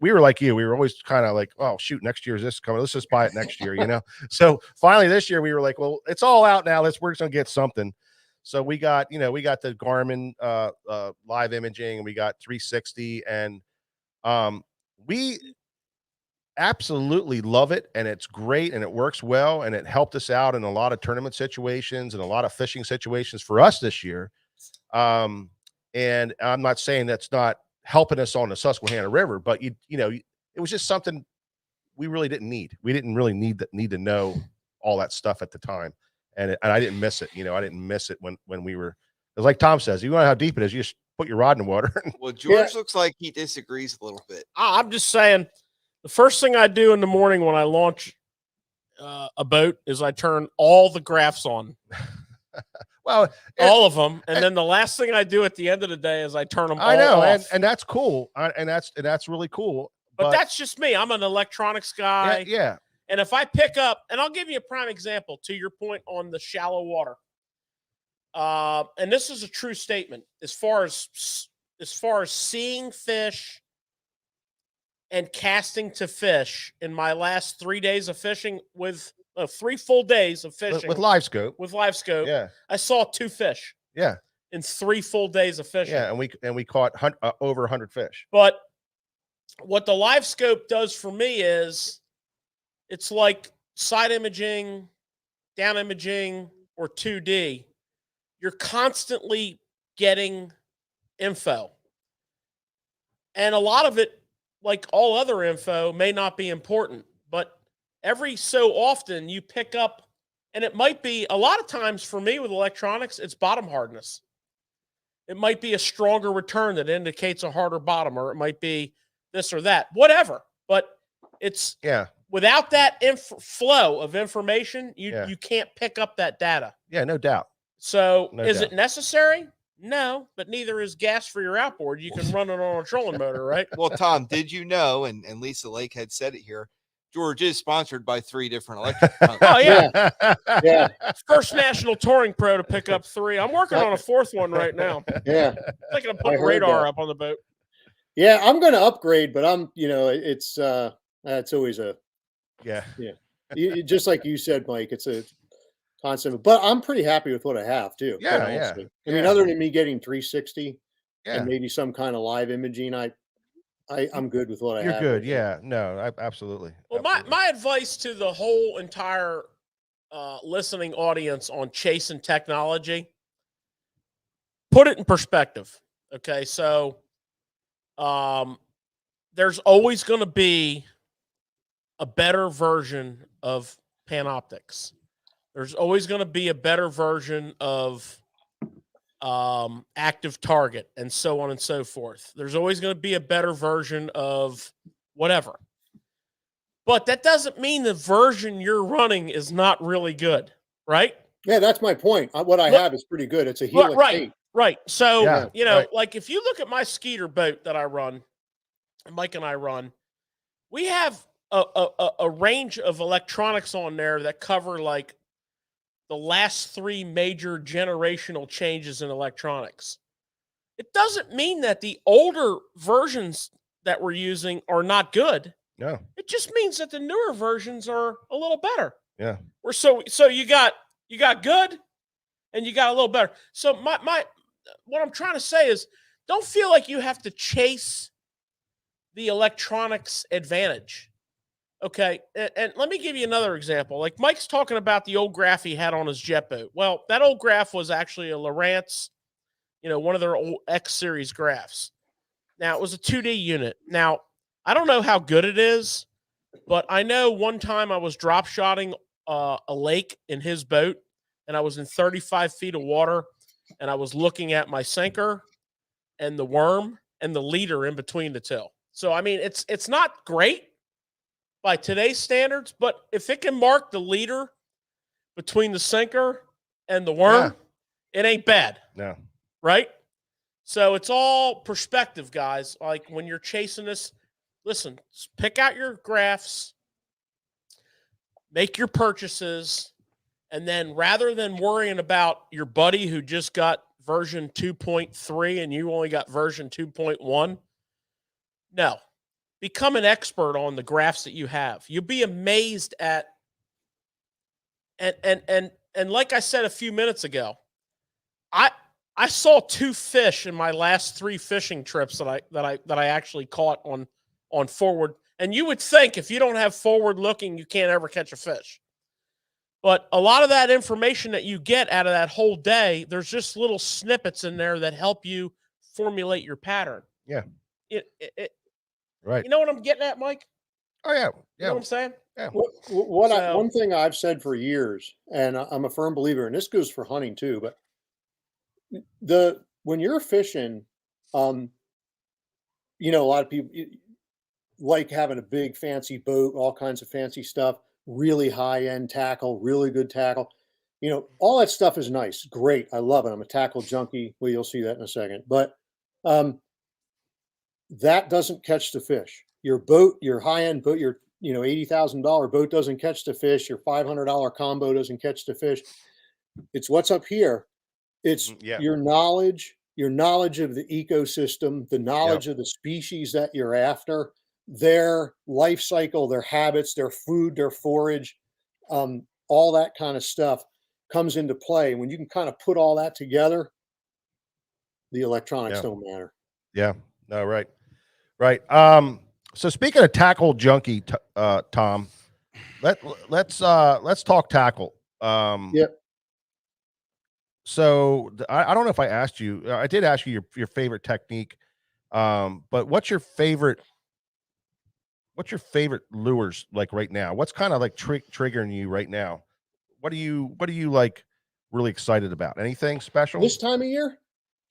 were like you. We were always kind of like, oh shoot, next year's this coming. Let's just buy it next year, So finally this year we were like, well, it's all out now. We're just gonna get something. So we got the Garmin live imaging, and we got 360, and we absolutely love it, and it's great, and it works well, and it helped us out in a lot of tournament situations and a lot of fishing situations for us this year. And I'm not saying that's not helping us on the Susquehanna River, but it was just something we really didn't need. We didn't really need to know all that stuff at the time. And I didn't miss it. I didn't miss it when we were, it's like Tom says, you know how deep it is. You just put your rod in the water. Well, George looks like he disagrees a little bit. I'm just saying, the first thing I do in the morning when I launch a boat is I turn all the graphs on. Well, all of them, and then the last thing I do at the end of the day is I turn them. I know, off. and that's cool, and that's really cool. But that's just me. I'm an electronics guy. Yeah. And if I pick up, and I'll give you a prime example to your point on the shallow water. And this is a true statement as far as seeing fish and casting to fish in my last 3 days of fishing with 3 full days of fishing with live scope. Yeah. I saw 2 fish. Yeah. In 3 full days of fishing. Yeah. And we caught over 100 fish. But what the live scope does for me is it's like side imaging, down imaging, or 2D. You're constantly getting info. And a lot of it, like all other info, may not be important, but every so often you pick up, and it might be, a lot of times for me with electronics, it's bottom hardness. It might be a stronger return that indicates a harder bottom, or it might be this or that, whatever. But it's without that flow of information, you can't pick up that data. Yeah, no doubt. So is it necessary? No, but neither is gas for your outboard. You can run it on a trolling motor, right? Well, Tom, did you know, and Lisa Lake had said it here, George is sponsored by 3 different electric companies. Oh, yeah. Yeah. First national touring pro to pick up 3. I'm working on a 4th one right now. Yeah. Thinking of putting radar up on the boat. Yeah, I'm going to upgrade, but it's always a, just like you said, Mike, it's a constant, but I'm pretty happy with what I have too. Yeah. I mean, other than me getting 360 and maybe some kind of live imaging, I'm good with what I have. You're good. Yeah. No, absolutely. Well, my advice to the whole entire listening audience on chasing technology, put it in perspective. Okay. So there's always going to be a better version of Panoptics. There's always going to be a better version of Active Target, and so on and so forth. There's always going to be a better version of whatever. But that doesn't mean the version you're running is not really good, right? Yeah, that's my point. What I have is pretty good. It's a Helix 8. Right. So, like if you look at my Skeeter boat that I run, Mike and I run, we have a range of electronics on there that cover like the last 3 major generational changes in electronics. It doesn't mean that the older versions that we're using are not good. No. It just means that the newer versions are a little better. Yeah. So you got good and you got a little better. So what I'm trying to say is, don't feel like you have to chase the electronics advantage. Okay, and let me give you another example. Like Mike's talking about the old graph he had on his jet boat. Well, that old graph was actually a Lowrance, one of their old X series graphs. Now, it was a 2D unit. Now, I don't know how good it is, but I know one time I was drop shotting a lake in his boat, and I was in 35 feet of water, and I was looking at my sinker and the worm and the leader in between the till. So, I mean, it's not great, by today's standards, but if it can mark the leader between the sinker and the worm, it ain't bad. No. Right? So it's all perspective, guys. Like when you're chasing this, listen, pick out your graphs, make your purchases, and then rather than worrying about your buddy who just got version 2.3 and you only got version 2.1, no. Become an expert on the graphs that you have. You'll be amazed at and like I said a few minutes ago, I saw 2 fish in my last 3 fishing trips that I actually caught on forward. And you would think if you don't have forward looking, you can't ever catch a fish. But a lot of that information that you get out of that whole day, there's just little snippets in there that help you formulate your pattern. Yeah. Right. You know what I'm getting at, Mike? Oh, yeah. You know what I'm saying? Yeah. One thing I've said for years, and I'm a firm believer, and this goes for hunting too, but when you're fishing, a lot of people like having a big fancy boat, all kinds of fancy stuff, really high end tackle, really good tackle. All that stuff is nice, great. I love it. I'm a tackle junkie. Well, you'll see that in a second. But that doesn't catch the fish. Your boat, your high end boat, your $80,000 boat doesn't catch the fish. Your $500 combo doesn't catch the fish. It's what's up here. It's your knowledge of the ecosystem, the knowledge of the species that you're after, their life cycle, their habits, their food, their forage, all that kind of stuff comes into play. When you can kind of put all that together, the electronics don't matter. Yeah. No, right. Right. So speaking of tackle junkie, Tom, let's talk tackle. Yep. So I don't know if I asked you. I did ask you your favorite technique, but what's your favorite lures like right now? What's kind of like triggering you right now? What are you like really excited about? Anything special this time of year?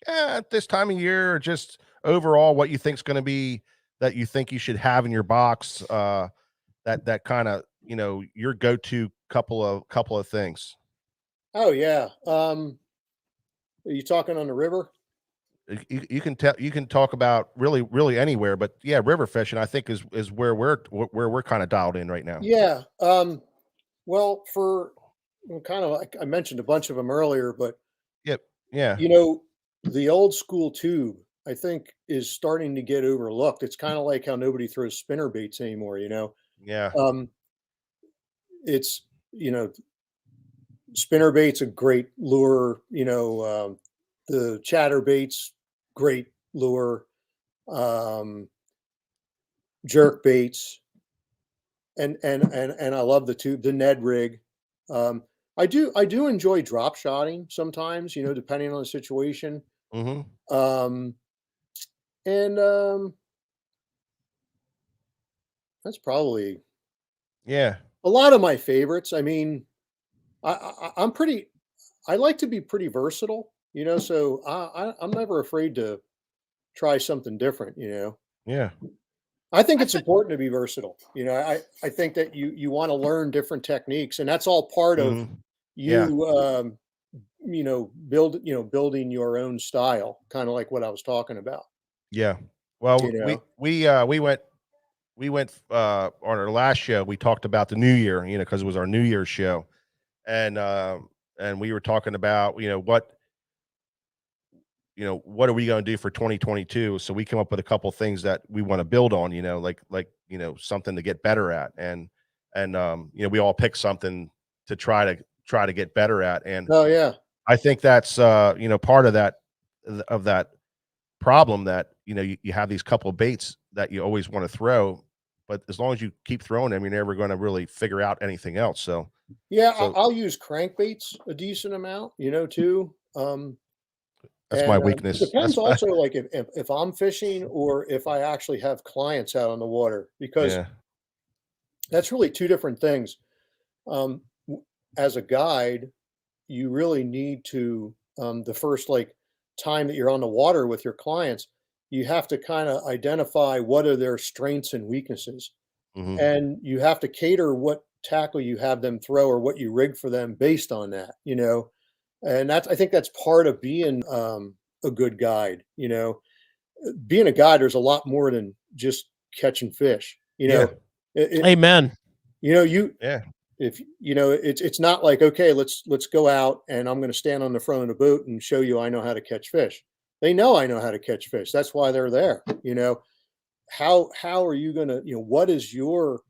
Yeah, at this time of year, or just overall, what you think's going to be that you think you should have in your box? That kind of your go-to couple of things. Oh yeah. Are you talking on the river? You can talk about really anywhere, but yeah, river fishing I think is where we're kind of dialed in right now. Yeah. Well, for kind of like I mentioned a bunch of them earlier, but yep, yeah. The old school tube I think is starting to get overlooked. It's kind of like how nobody throws spinner baits anymore. Yeah. It's spinner bait's a great lure. The chatter baits, great lure. Jerk baits, and I love the tube, the Ned rig. I do enjoy drop shotting sometimes, depending on the situation. Mm-hmm. That's probably a lot of my favorites. I mean, I like to be pretty versatile, so I'm never afraid to try something different, Yeah. I think it's important to be versatile. I think that you want to learn different techniques, and that's all part of you, building your own style, kind of like what I was talking about. Yeah. Well, we went on our last show. We talked about the new year, because it was our New Year's show, and we were talking about what are we going to do for 2022? So we came up with a couple things that we want to build on, like something to get better at. And we all picked something to try to get better at. And oh yeah, I think that's, part of that problem that, you have these couple of baits that you always want to throw, but as long as you keep throwing them, you're never going to really figure out anything else. So yeah, I'll use crankbaits a decent amount, too. That's my weakness. It depends also, like if I'm fishing or if I actually have clients out on the water, because that's really two different things. As a guide, you really need to the first time that you're on the water with your clients, you have to kind of identify what are their strengths and weaknesses. and you have to cater what tackle you have them throw or what you rig for them based on that, and I think that's part of being a good guide. Being a guide, there's a lot more than just catching fish. Amen. If it's not like, okay, let's go out and I'm going to stand on the front of the boat and show you I know how to catch fish. They know I know how to catch fish. That's why they're there. How are you going to, what is your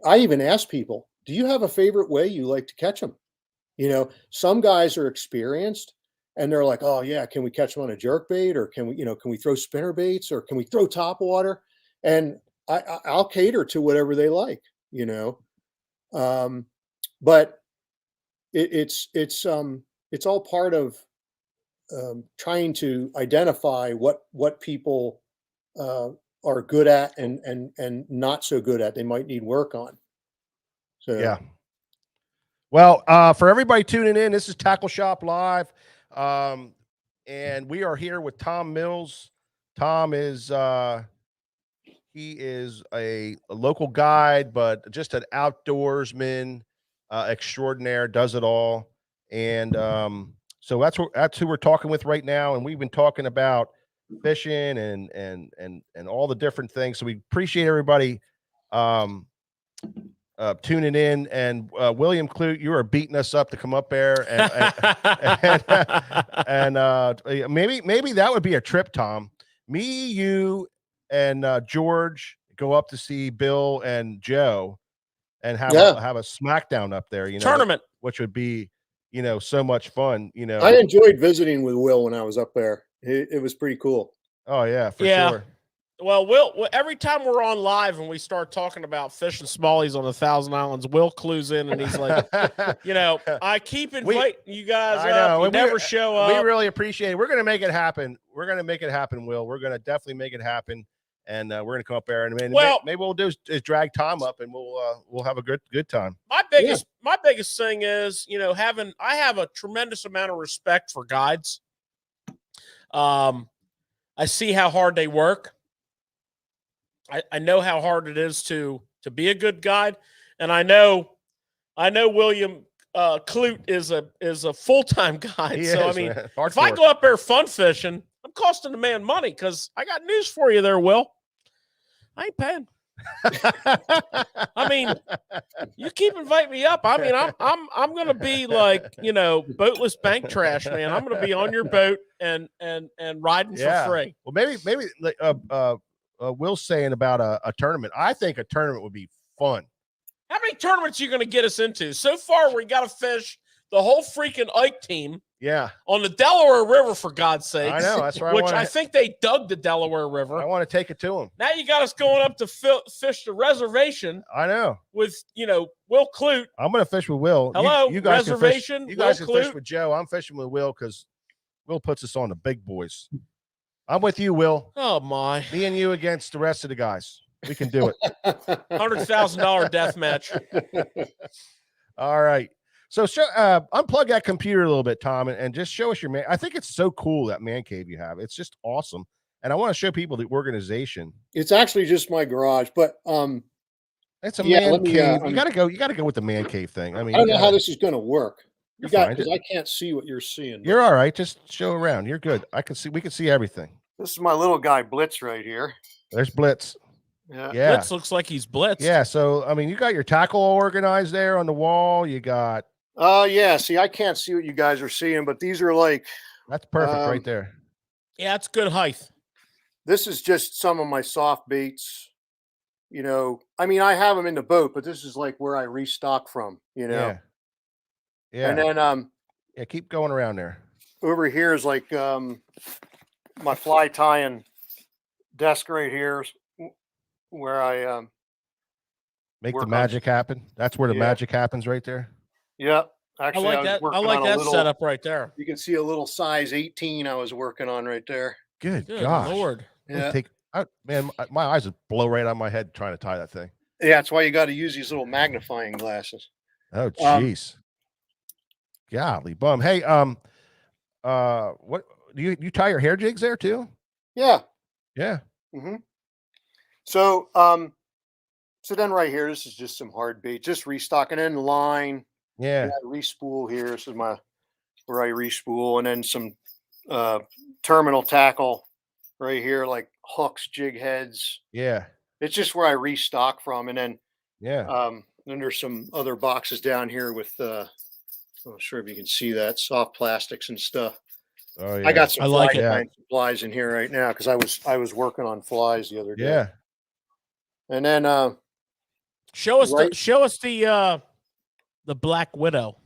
I even ask people, do you have a favorite way you like to catch them? Some guys are experienced and they're like, oh yeah, can we catch them on a jerk bait, or can we throw spinner baits, or can we throw top water? And I'll cater to whatever they like, but it's all part of trying to identify what people are good at and not so good at. They might need work on. So yeah. Well, for everybody tuning in, this is Tackle Shop Live, and we are here with Tom Mills. Tom is he is a local guide, but just an outdoorsman extraordinaire, does it all. And so that's who we're talking with right now. And we've been talking about fishing and all the different things. So we appreciate everybody tuning in. And William Clute, you are beating us up to come up there, and maybe that would be a trip, Tom. Me, you, and George go up to see Bill and Joe and have a smackdown up there, tournament, which would be, so much fun. I enjoyed visiting with Will when I was up there. It was pretty cool. Oh yeah, for sure. Well, Will, every time we're on live and we start talking about fishing smallies on 1,000 Islands, Will clues in and he's like, I keep inviting you guys up. You never show up. We really appreciate it. We're going to make it happen. We're going to make it happen, Will. We're going to definitely make it happen. And we're going to come up there, and maybe what we'll do is drag Tom up, and we'll have a good time. My biggest thing is, I have a tremendous amount of respect for guides. I see how hard they work. I know how hard it is to be a good guide, and I know William Clute is a full-time guide. If I go up there fun fishing, I'm costing the man money, because I got news for you there, Will. I ain't paying. You keep inviting me up. I'm gonna be like, boatless bank trash, man. I'm gonna be on your boat and riding for free. Well, maybe Will's saying about a tournament. I think a tournament would be fun. How many tournaments are you gonna get us into? So far, we got to fish the whole freaking Ike team. Yeah. On the Delaware River, for God's sake. I know. That's right. I think they dug the Delaware River. I want to take it to them. Now you got us going up to fish the reservation. I know. With, Will Clute. I'm going to fish with Will. Hello, you guys reservation. You guys can fish with Joe. I'm fishing with Will because Will puts us on the big boys. I'm with you, Will. Oh, my. Me and you against the rest of the guys. We can do it. $100,000 death match. All right. So unplug that computer a little bit, Tom, and just show us your man. I think it's so cool, that man cave you have. It's just awesome. And I want to show people the organization. It's actually just my garage, but it's a man cave. You gotta go with the man cave thing. I don't know how this is gonna work. Because I can't see what you're seeing. You're all right. Just show around. You're good. We can see everything. This is my little guy Blitz right here. There's Blitz. Yeah. Blitz looks like he's blitzed. Yeah. So you got your tackle all organized there on the wall. You got. Yeah. See, I can't see what you guys are seeing, but these are like. That's perfect right there. Yeah, it's good height. This is just some of my soft baits. I have them in the boat, but this is like where I restock from. Yeah. And then keep going around there. Over here is like my fly tying desk right here, where I make the magic happen. That's where the magic happens, right there. Yep. Actually, I like that setup right there. You can see a little size 18 I was working on right there. Good gosh. Lord. Yeah. Man, my eyes would blow right out of my head trying to tie that thing. Yeah, that's why you got to use these little magnifying glasses. Oh, jeez. Golly bum. Hey, what do you tie your hair jigs there too? Yeah. Yeah. Mm-hmm. So, so then right here, this is just some hard bait, just restocking in line. Yeah. Respool here. This is where I respool, and then some terminal tackle right here, like hooks, jig heads. Yeah. It's just where I restock from, and then Yeah. then there's some other boxes down here with I'm not sure if you can see that, soft plastics and stuff. Oh I yeah. got some I like it. tying supplies in here right now because I was working on flies the other day. Yeah. And then show us right- the Black Widow.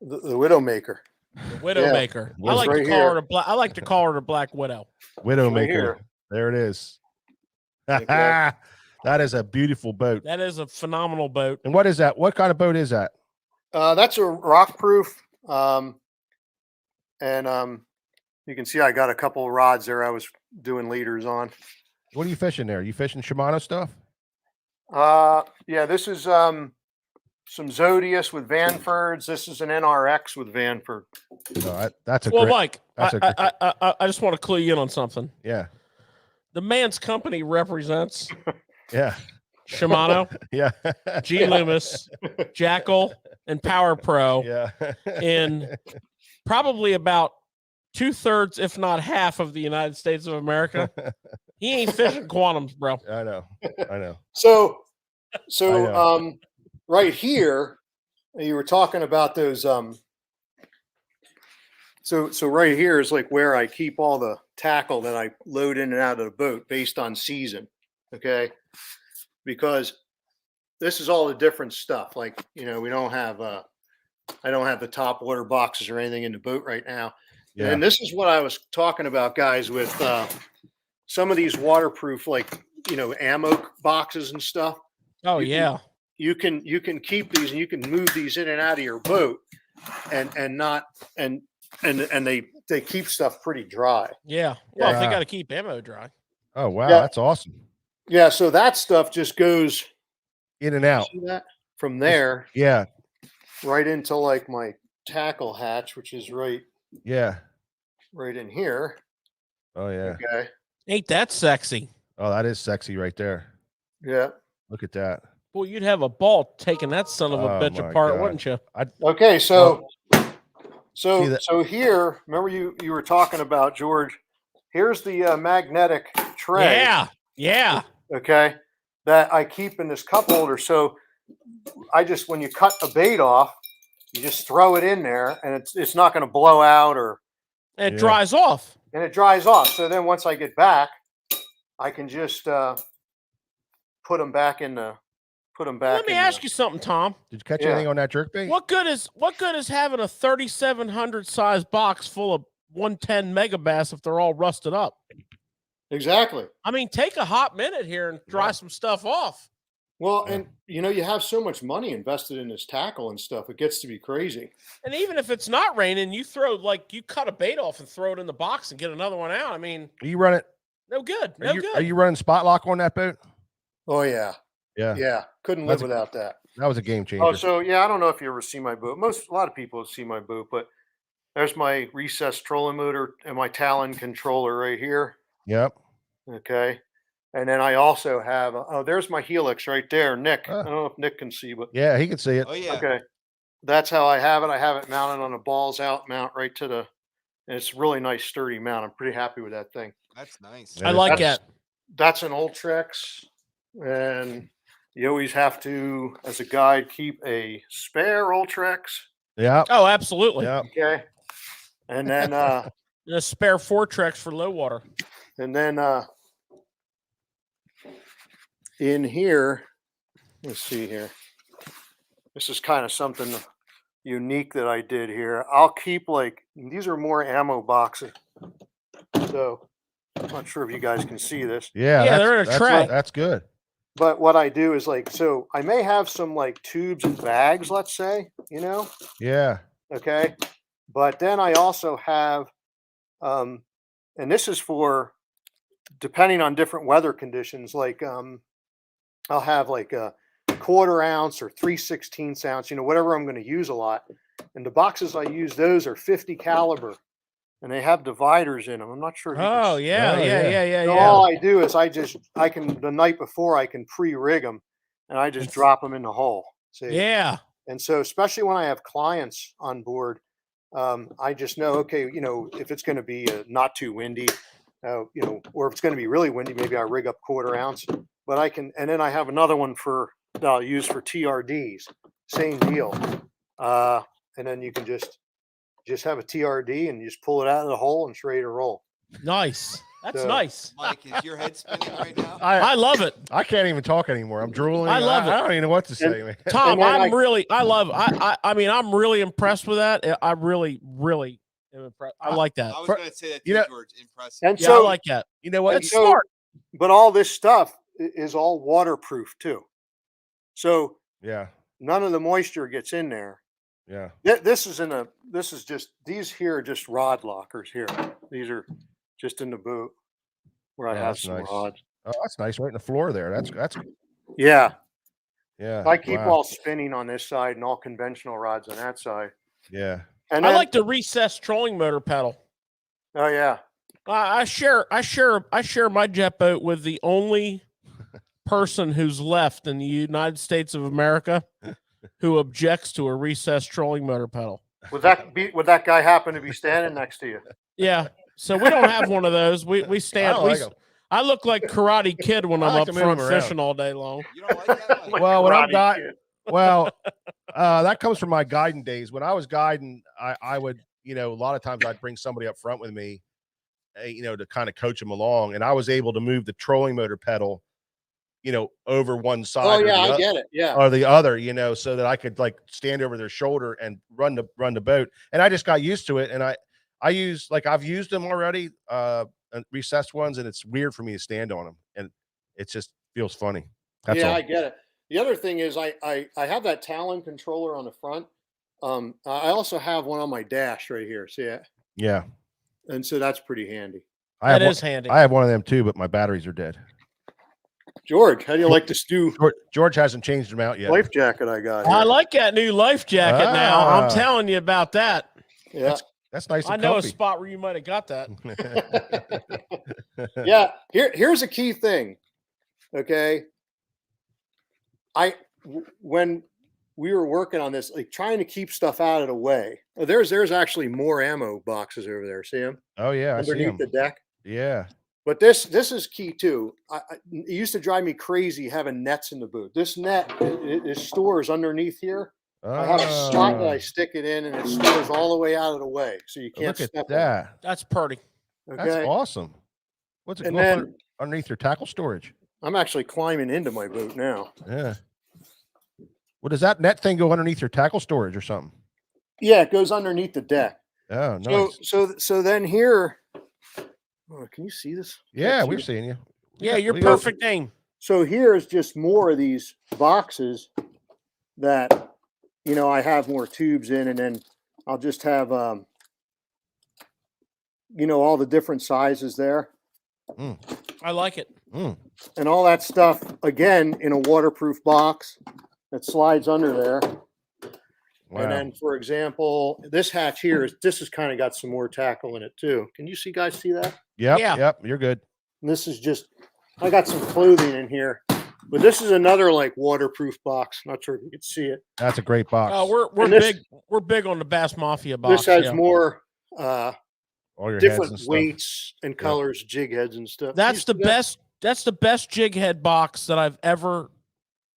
the Widowmaker. The Widowmaker. Yeah. I like Right to call here. her the black. I like to call her the Black Widow. Widowmaker. here. There it is. Okay. That is a beautiful boat. That is a phenomenal boat. And what is that? What kind of boat is that? That's a rock proof. And you can see I got a couple of rods there I was doing leaders on. What are you fishing there? You fishing Shimano stuff? Yeah, this is some Zodius with Vanfords. This is an NRX with Vanford. No, that's a Well, great, Mike, I just want to clue you in on something. yeah. The man's company represents Yeah. Shimano, Yeah. G Loomis, Jackal, and Power Pro Yeah. in probably about 2/3, if not half, of the United States of America. He ain't fishing quantums, bro. I know. I know. So know. right here, you were talking about those so right here is like where I keep all the tackle that I load in and out of the boat based on season. Okay. Because this is all the different stuff. Like, we don't have I don't have the top water boxes or anything in the boat right now. Yeah. And this is what I was talking about, guys, with some of these waterproof, like, ammo boxes and stuff. Oh, yeah. You can keep these and you can move these in and out of your boat and they keep stuff pretty dry. Yeah. Well, if they Yeah. got to keep ammo dry. Oh wow, Yeah. that's awesome. Yeah, so that stuff just goes In and out. see that from there Yeah. right into like my tackle hatch, which is right Yeah. in here. Oh yeah. Okay. Ain't that sexy? Oh, that is sexy right there. Yeah. Look at that. Boy, you'd have a ball taking that son of a Oh, bitch my apart, God. wouldn't you? Okay, so See that- so here, remember you were talking about, George, here's the magnetic tray. Yeah. Yeah. Okay, that I keep in this cup holder. So I just, when you cut a bait off, you just throw it in there and it's not going to blow out And it Yeah. dries off. and it dries off. So then once I get back, I can just put them back in the Let me ask you something, Tom. Did you catch Yeah. anything on that jerkbait? What good is having a 3,700 size box full of 110 megabass if they're all rusted up? Exactly. I mean, take a hot minute here and dry Yeah. some stuff off. Well, Yeah. and you have so much money invested in this tackle and stuff, it gets to be crazy. And even if it's not raining, you cut a bait off and throw it in the box and get another one out. I mean, Are you running? no good. Are No you, good. are you running spot lock on that boat? Oh yeah. Yeah. Yeah. Couldn't live That's- without that. That was a game changer. Oh, so yeah, I don't know if you ever see my boat. A lot of people see my boat, but there's my recessed trolling motor and my Talon controller right here. Yep. Okay. And then I also have, there's my Helix right there, Nick. Ah. I don't know if Nick can see, but Yeah, he could see it. Oh yeah. okay. That's how I have it. I have it mounted on a balls out mount right to and it's a really nice sturdy mount. I'm pretty happy with that thing. That's nice. Yeah. I like That's- that. That's an Ultrex, and you always have to, as a guide, keep a spare Ultrex. Yep. Oh, absolutely. Yep. Okay. And then And a spare Fortrex for low water. in here, let's see here. This is kind of something unique that I did here. I'll keep these are more ammo boxes. So I'm not sure if you guys can see this, Yeah. Yeah, they're in a that's tray. That's good. but what I do is so I may have some tubes and bags, let's say, Yeah. okay, but then I also have and this is for depending on different weather conditions, I'll have a 1/4 ounce or 3/16 ounce, whatever I'm going to use a lot. And the boxes I use, those are 50 caliber. and they have dividers in them. I'm not sure. If you can Oh see- yeah, Oh, yeah, yeah. yeah, yeah, So yeah. all I do is I can the night before I can pre-rig them, and I just drop them in the hole. See? Yeah. And so, especially when I have clients on board, I just know, okay, if it's going to be not too windy, or if it's going to be really windy, maybe I rig up 1/4 ounce. But I can, and then I have another one that I'll use for TRDs. Same deal. And then you can just have a TRD and you just pull it out of the hole and it's ready to roll. Nice. That's So- nice. Mike, is your head spinning right now? I love it. I can't even talk anymore. I'm drooling. I love it. I don't even know what to say, man. Tom, And then I'm really impressed with that. I really am impressed. I like that. I was going to say that too, You know- George. Impressive. And Yeah, so, I like that. You know what? That's so- smart. but all this stuff is all waterproof too. So Yeah. none of the moisture gets in there. Yeah. This is just, these here are just rod lockers here. These are just in the boot where I Oh, have that's some nice. rods. Oh, that's nice. Right in the floor there. That's Yeah. yeah. I keep wow. all spinning on this side and all conventional rods on that side. Yeah. And I then, like the recessed trolling motor pedal. oh yeah. I share my jet boat with the only person who's left in the United States of America who objects to a recessed trolling motor pedal. Would that guy happen to be standing next to you? Yeah. So we don't have one of those. We stand. I like 'em. I look like Karate Kid when I I'm like up to move front 'em around. fishing all day long. You don't like that, Mike? Well, when I'm Karate not, Kid. well, that comes from my guiding days. When I was guiding, I would, a lot of times I'd bring somebody up front with me, to kind of coach them along, and I was able to move the trolling motor pedal, over one side. Oh or yeah, the I get it. Yeah. or the other, so that I could like stand over their shoulder and run the boat. And I just got used to it. And I use, like, I've used them already, recessed ones, and it's weird for me to stand on them, and it just feels funny. That's Yeah, all. I get it. The other thing is I have that Talon controller on the front. I also have one on my dash right here. See it? Yeah. And so that's pretty handy. That is handy. I have one of them too, but my batteries are dead. George, how do you like this new George hasn't changed them out yet. life jacket I got? I Here? like that new life jacket now. Ah. I'm telling you about that. Yeah. That's nice. And I know a comfy. spot where you might have got that. Yeah. Here's a key thing. Okay. When we were working on this, like trying to keep stuff out of the way. There's actually more ammo boxes over there. See them Oh yeah, I see underneath 'em. the deck. Yeah. But this is key too. It used to drive me crazy having nets in the boot. This net it stores underneath here. I have a slot that I stick it in, and it stores all the way out of the way, so you can't Look at step that. That's pretty. on it. That's Okay. awesome. What's it And go then for underneath your tackle storage? I'm actually climbing into my boat now. Yeah. Well, does that net thing go underneath your tackle storage or something? Yeah, it goes underneath the deck. Oh, nice. So then here, oh, can you see this? Yeah, Can't we're see it. seeing you. Yeah, you're we got- perfect aim. So here is just more of these boxes that I have more tubes in, and then I'll just have all the different sizes there. I like it. Mm. And all that stuff again in a waterproof box that slides under there. Wow. And then, for example, this hatch here has kind of got some more tackle in it too. Can you guys see that? Yep. Yeah. Yep. You're good. And this is just, I got some clothing in here, but this is another like waterproof box. Not sure if you can see it. That's a great box. We're And this- big. We're big on the Bass Mafia box. This has yeah. more All your heads different and stuff. weights and colors, jig heads and stuff. That's You the see that? best. That's the best jig head box that I've ever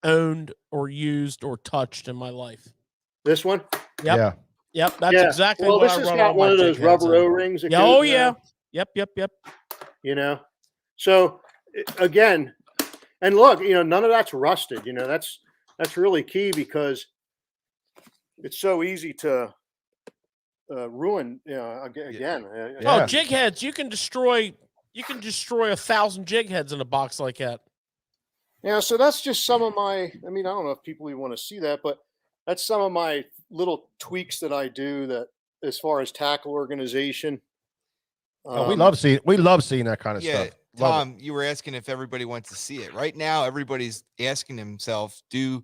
owned or used or touched in my life. This one? Yep. Yeah. Yep, that's Yeah. exactly Well, what this I has run got all one my of those jig heads rubber in. O-rings. that Yeah, goes oh around, yeah. Yep. So again, and look, none of that's rusted. That's really key because it's so easy to ruin. Again. Yeah. Oh, jig heads! You can destroy 1,000 jig heads in a box like that. Yeah, so that's just some of my. I don't know if people even want to see that, but that's some of my little tweaks that I do. That as far as tackle organization. Oh, we love seeing that kind of Yeah, stuff. Love it. Tom, you were asking if everybody wants to see it. Right now, everybody's asking themselves, do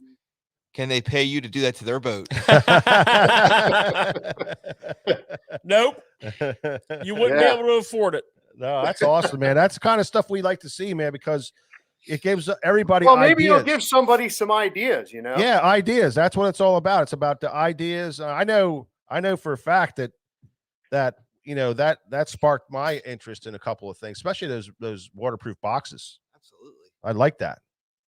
Can they pay you to do that to their boat? Nope. You wouldn't be able to afford it. No, that's awesome, man. That's the kind of stuff we like to see, man, because it gives everybody Well, maybe ideas. you'll give somebody some ideas, you know? Yeah, ideas. That's what it's all about. It's about the ideas. I know for a fact that you know that sparked my interest in a couple of things, especially those waterproof boxes. Absolutely. I like that.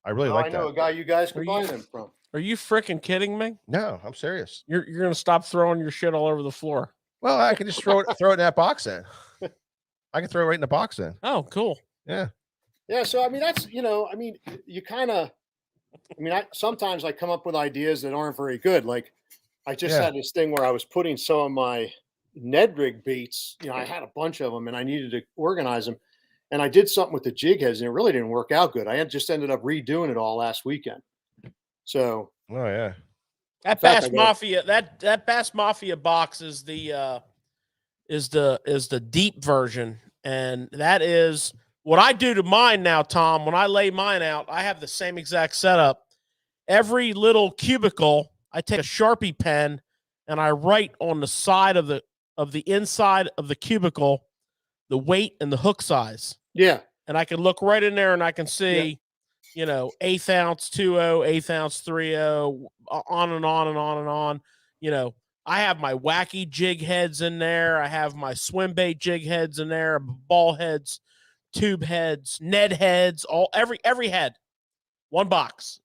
I really like I know that. a guy you guys can buy them from. Are you freaking kidding me? No, I'm serious. You're gonna stop throwing your shit all over the floor. Well, I can just throw it in that box then. I can throw it right in the box then. Oh, cool. Yeah. Yeah. So, I mean, that's, you kind of, sometimes I come up with ideas that aren't very good. Like I just had this thing where I was putting some of my Ned rig baits, I had a bunch of them and I needed to organize them. And I did something with the jig heads and it really didn't work out good. I just ended up redoing it all last weekend. So, oh yeah, that Bass Mafia, that Bass Mafia box is the deep version, and that is what I do to mine now, Tom. When I lay mine out, I have the same exact setup. Every little cubicle, I take a Sharpie pen and I write on the side of the inside of the cubicle the weight and the hook size. Yeah, and I can look right in there and I can see. 1/8 ounce 2.0, 1/8 ounce 3.0, on and on and on and on. I have my wacky jig heads in there. I have my swim bait jig heads in there, ball heads, tube heads, Ned heads, every head. One box.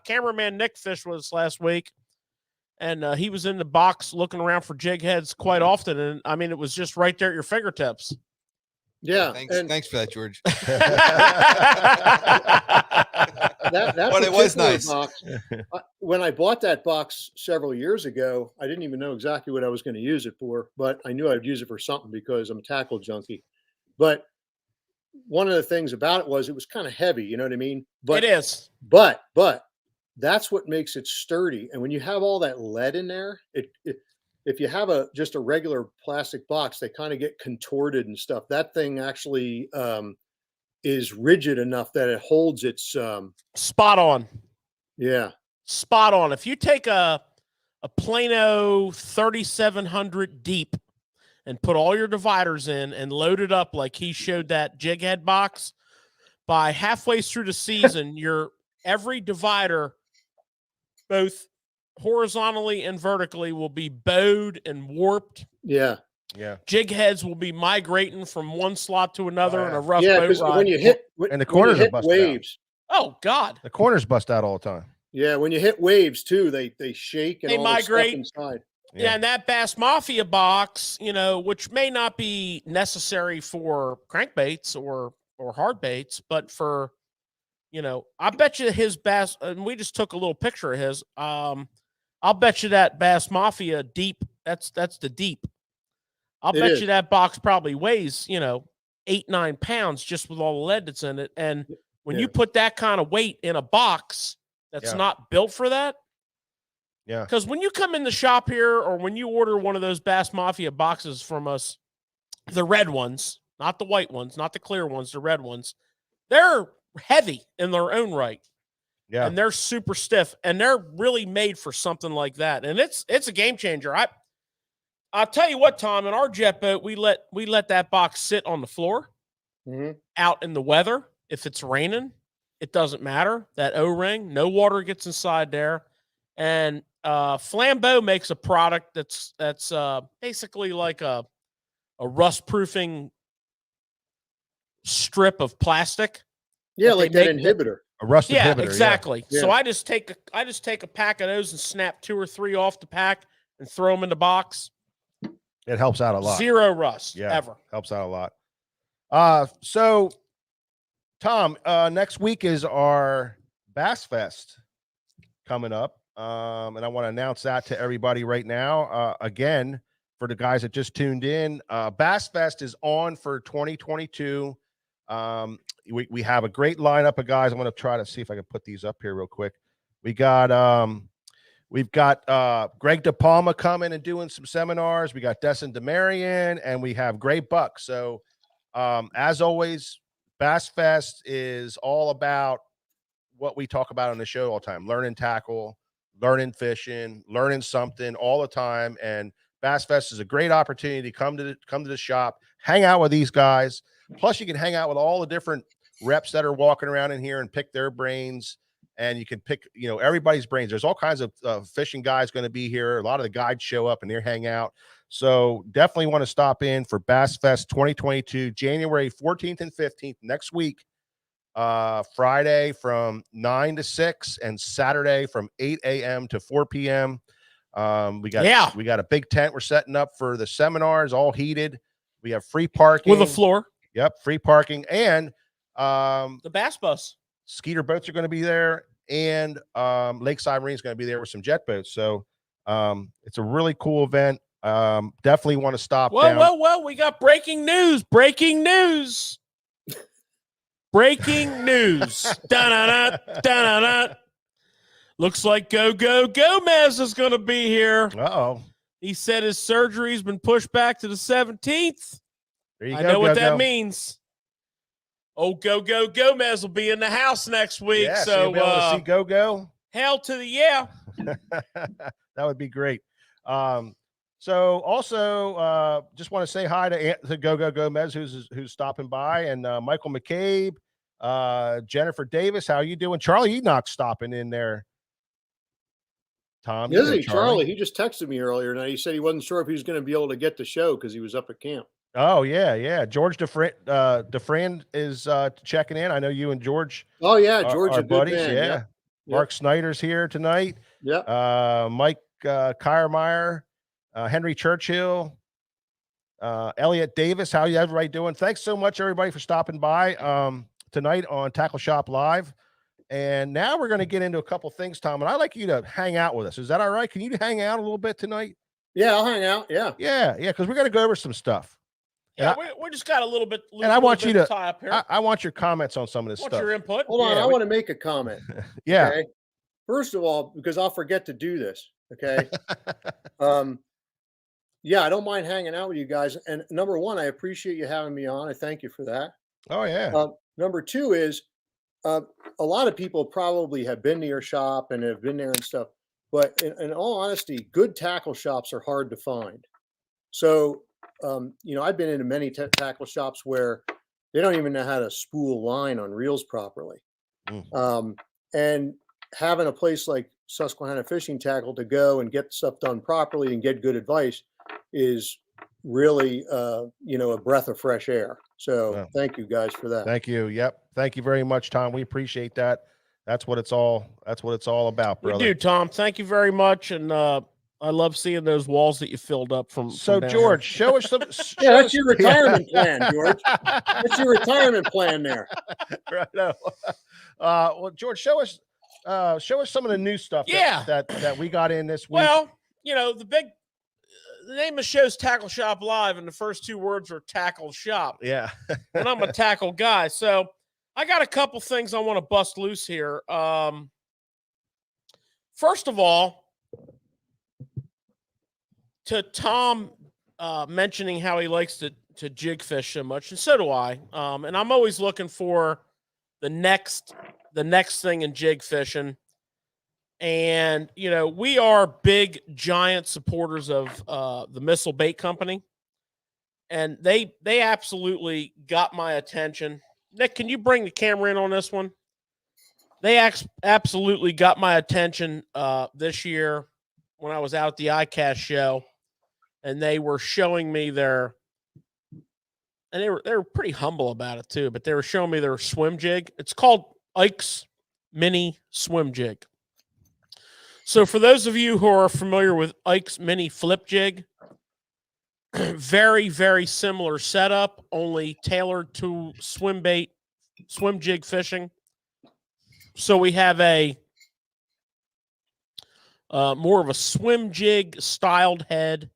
Cameraman Nick Fish was last week, and he was in the box looking around for jig heads quite often. And I mean, it was just right there at your fingertips. Yeah. Thanks for that, George. But it was nice. Box, when I bought that box several years ago, I didn't even know exactly what I was going to use it for, but I knew I'd use it for something because I'm a tackle junkie. But one of the things about it was kind of heavy, you know what I mean? But it is. But that's what makes it sturdy. And when you have all that lead in there, if you have just a regular plastic box, they kind of get contorted and stuff. That thing actually is rigid enough that it holds its spot on. Yeah. Spot on. If you take a Plano 3700 deep and put all your dividers in and load it up like he showed that jig head box, by halfway through the season, every divider, both horizontally and vertically, will be bowed and warped. Yeah. Yeah. Jig heads will be migrating from one slot to another in a rough boat because ride. when you hit and the corners hit bust waves. Out. Oh God. The corners bust out all the time. Yeah, when you hit waves too, they shake and they all migrate inside. Yeah, and that Bass Mafia box, which may not be necessary for crankbaits or hard baits, but for, I bet you his Bass, and we just took a little picture of his. I'll bet you that Bass Mafia deep, that's the deep. I'll bet you that box probably weighs, 8-9 pounds just with all the lead that's in it. And when you put that kind of weight in a box that's not built for that, yeah. Because when you come in the shop here or when you order one of those Bass Mafia boxes from us, the red ones, not the white ones, not the clear ones, the red ones, they're heavy in their own right. Yeah. And they're super stiff, and they're really made for something like that. And it's a game changer. I'll tell you what, Tom, in our jet boat, we let that box sit on the floor out in the weather. If it's raining, it doesn't matter. That O-ring, no water gets inside there. And Flambeau makes a product that's basically like a rust-proofing strip of plastic. Yeah, like that inhibitor. A rust inhibitor. Yeah, exactly. Yeah. So I just take a pack of those and snap 2 or 3 off the pack and throw them in the box. It helps out a lot. Zero rust ever. Helps out a lot. So Tom, next week is our Bass Fest coming up. And I want to announce that to everybody right now. Again, for the guys that just tuned in, Bass Fest is on for 2022. We have a great lineup of guys. I'm going to try to see if I can put these up here real quick. We've got Greg De Palma coming and doing some seminars. We got Destin DeMarion, and we have Gray Buck. So as always, Bass Fest is all about what we talk about on the show all the time: learn and tackle, learning fishing, learning something all the time. And Bass Fest is a great opportunity to come to the shop, hang out with these guys. Plus, you can hang out with all the different reps that are walking around in here and pick their brains. And you can pick, everybody's brains. There's all kinds of fishing guys going to be here. A lot of the guides show up and they hang out. So definitely want to stop in for Bass Fest 2022, January 14th and 15th next week. Friday from 9 to 6 and Saturday from 8 a.m. to 4 p.m. We got a big tent we're setting up for the seminars, all heated. We have free parking with a floor. Yep, free parking, and the bass bus. Skeeter boats are going to be there, and Lakeside Marine is going to be there with some jet boats. So it's a really cool event. Definitely want to stop down. Whoa, we got breaking news. Breaking news. Da-na-na, da-na-na. Looks like Gomez is going to be here. Uh-oh. He said his surgery's been pushed back to the 17th. There you I go, know what that means. Oh, Gomez will be in the house next week. Yeah, so you'll be able to see Go. Hell to the yeah. That would be great. So also just want to say hi to Go Gomez, who's stopping by, and Michael McCabe, Jennifer Davis. How you doing? Charlie Enoch stopping in there. Tom, is he? Charlie, he just texted me earlier tonight. He said he wasn't sure if he was going to be able to get the show because he was up at camp. Oh yeah. George DeFran is checking in. I know you and George. Oh yeah, George are a good buddies. man. Yeah. Yep. Mark Snyder's here tonight. Yeah. Mike Kiermeyer, Henry Churchill, Elliot Davis. How you everybody doing? Thanks so much, everybody, for stopping by tonight on Tackle Shop Live. And now we're going to get into a couple things, Tom. And I'd like you to hang out with us. Is that all right? Can you hang out a little bit tonight? Yeah, I'll hang out. Yeah. Because we're going to go over some stuff. Yeah, we just got a little bit. And I want you to tie up here. I want your comments on some of this stuff. Your input? Hold on, I want to make a comment. Yeah. Okay? First of all, because I'll forget to do this. Okay. Yeah, I don't mind hanging out with you guys. And number one, I appreciate you having me on. I thank you for that. Oh yeah. Number two is a lot of people probably have been to your shop and have been there and stuff. But in all honesty, good tackle shops are hard to find. So, I've been into many tackle shops where they don't even know how to spool line on reels properly. And having a place like Susquehanna Fishing Tackle to go and get stuff done properly and get good advice is really, a breath of fresh air. So thank you guys for that. Thank you. Yep. Thank you very much, Tom. We appreciate that. That's what it's all about, brother. We do, Tom. Thank you very much. And I love seeing those walls that you filled up from. So, from George, show us some. Yeah, that's your retirement plan, George. That's your retirement plan there. Right. Well, George, show us some of the new stuff. That we got in this week. Well, the name of the show's Tackle Shop Live, and the first two words are tackle shop. Yeah. And I'm a tackle guy, so I got a couple things I want to bust loose here. First of all, to Tom mentioning how he likes to jig fish so much, and so do I. And I'm always looking for the next thing in jig fishing. And we are big, giant supporters of the Missile Bait Company, and they absolutely got my attention. Nick, can you bring the camera in on this one? They absolutely got my attention this year when I was out at the ICAST show, and they were showing me and they were pretty humble about it too, but they were showing me their swim jig. It's called Ike's Mini Swim Jig. So for those of you who are familiar with Ike's Mini Flip Jig, very, very similar setup, only tailored to swim jig fishing. So we have a more of a swim jig styled head.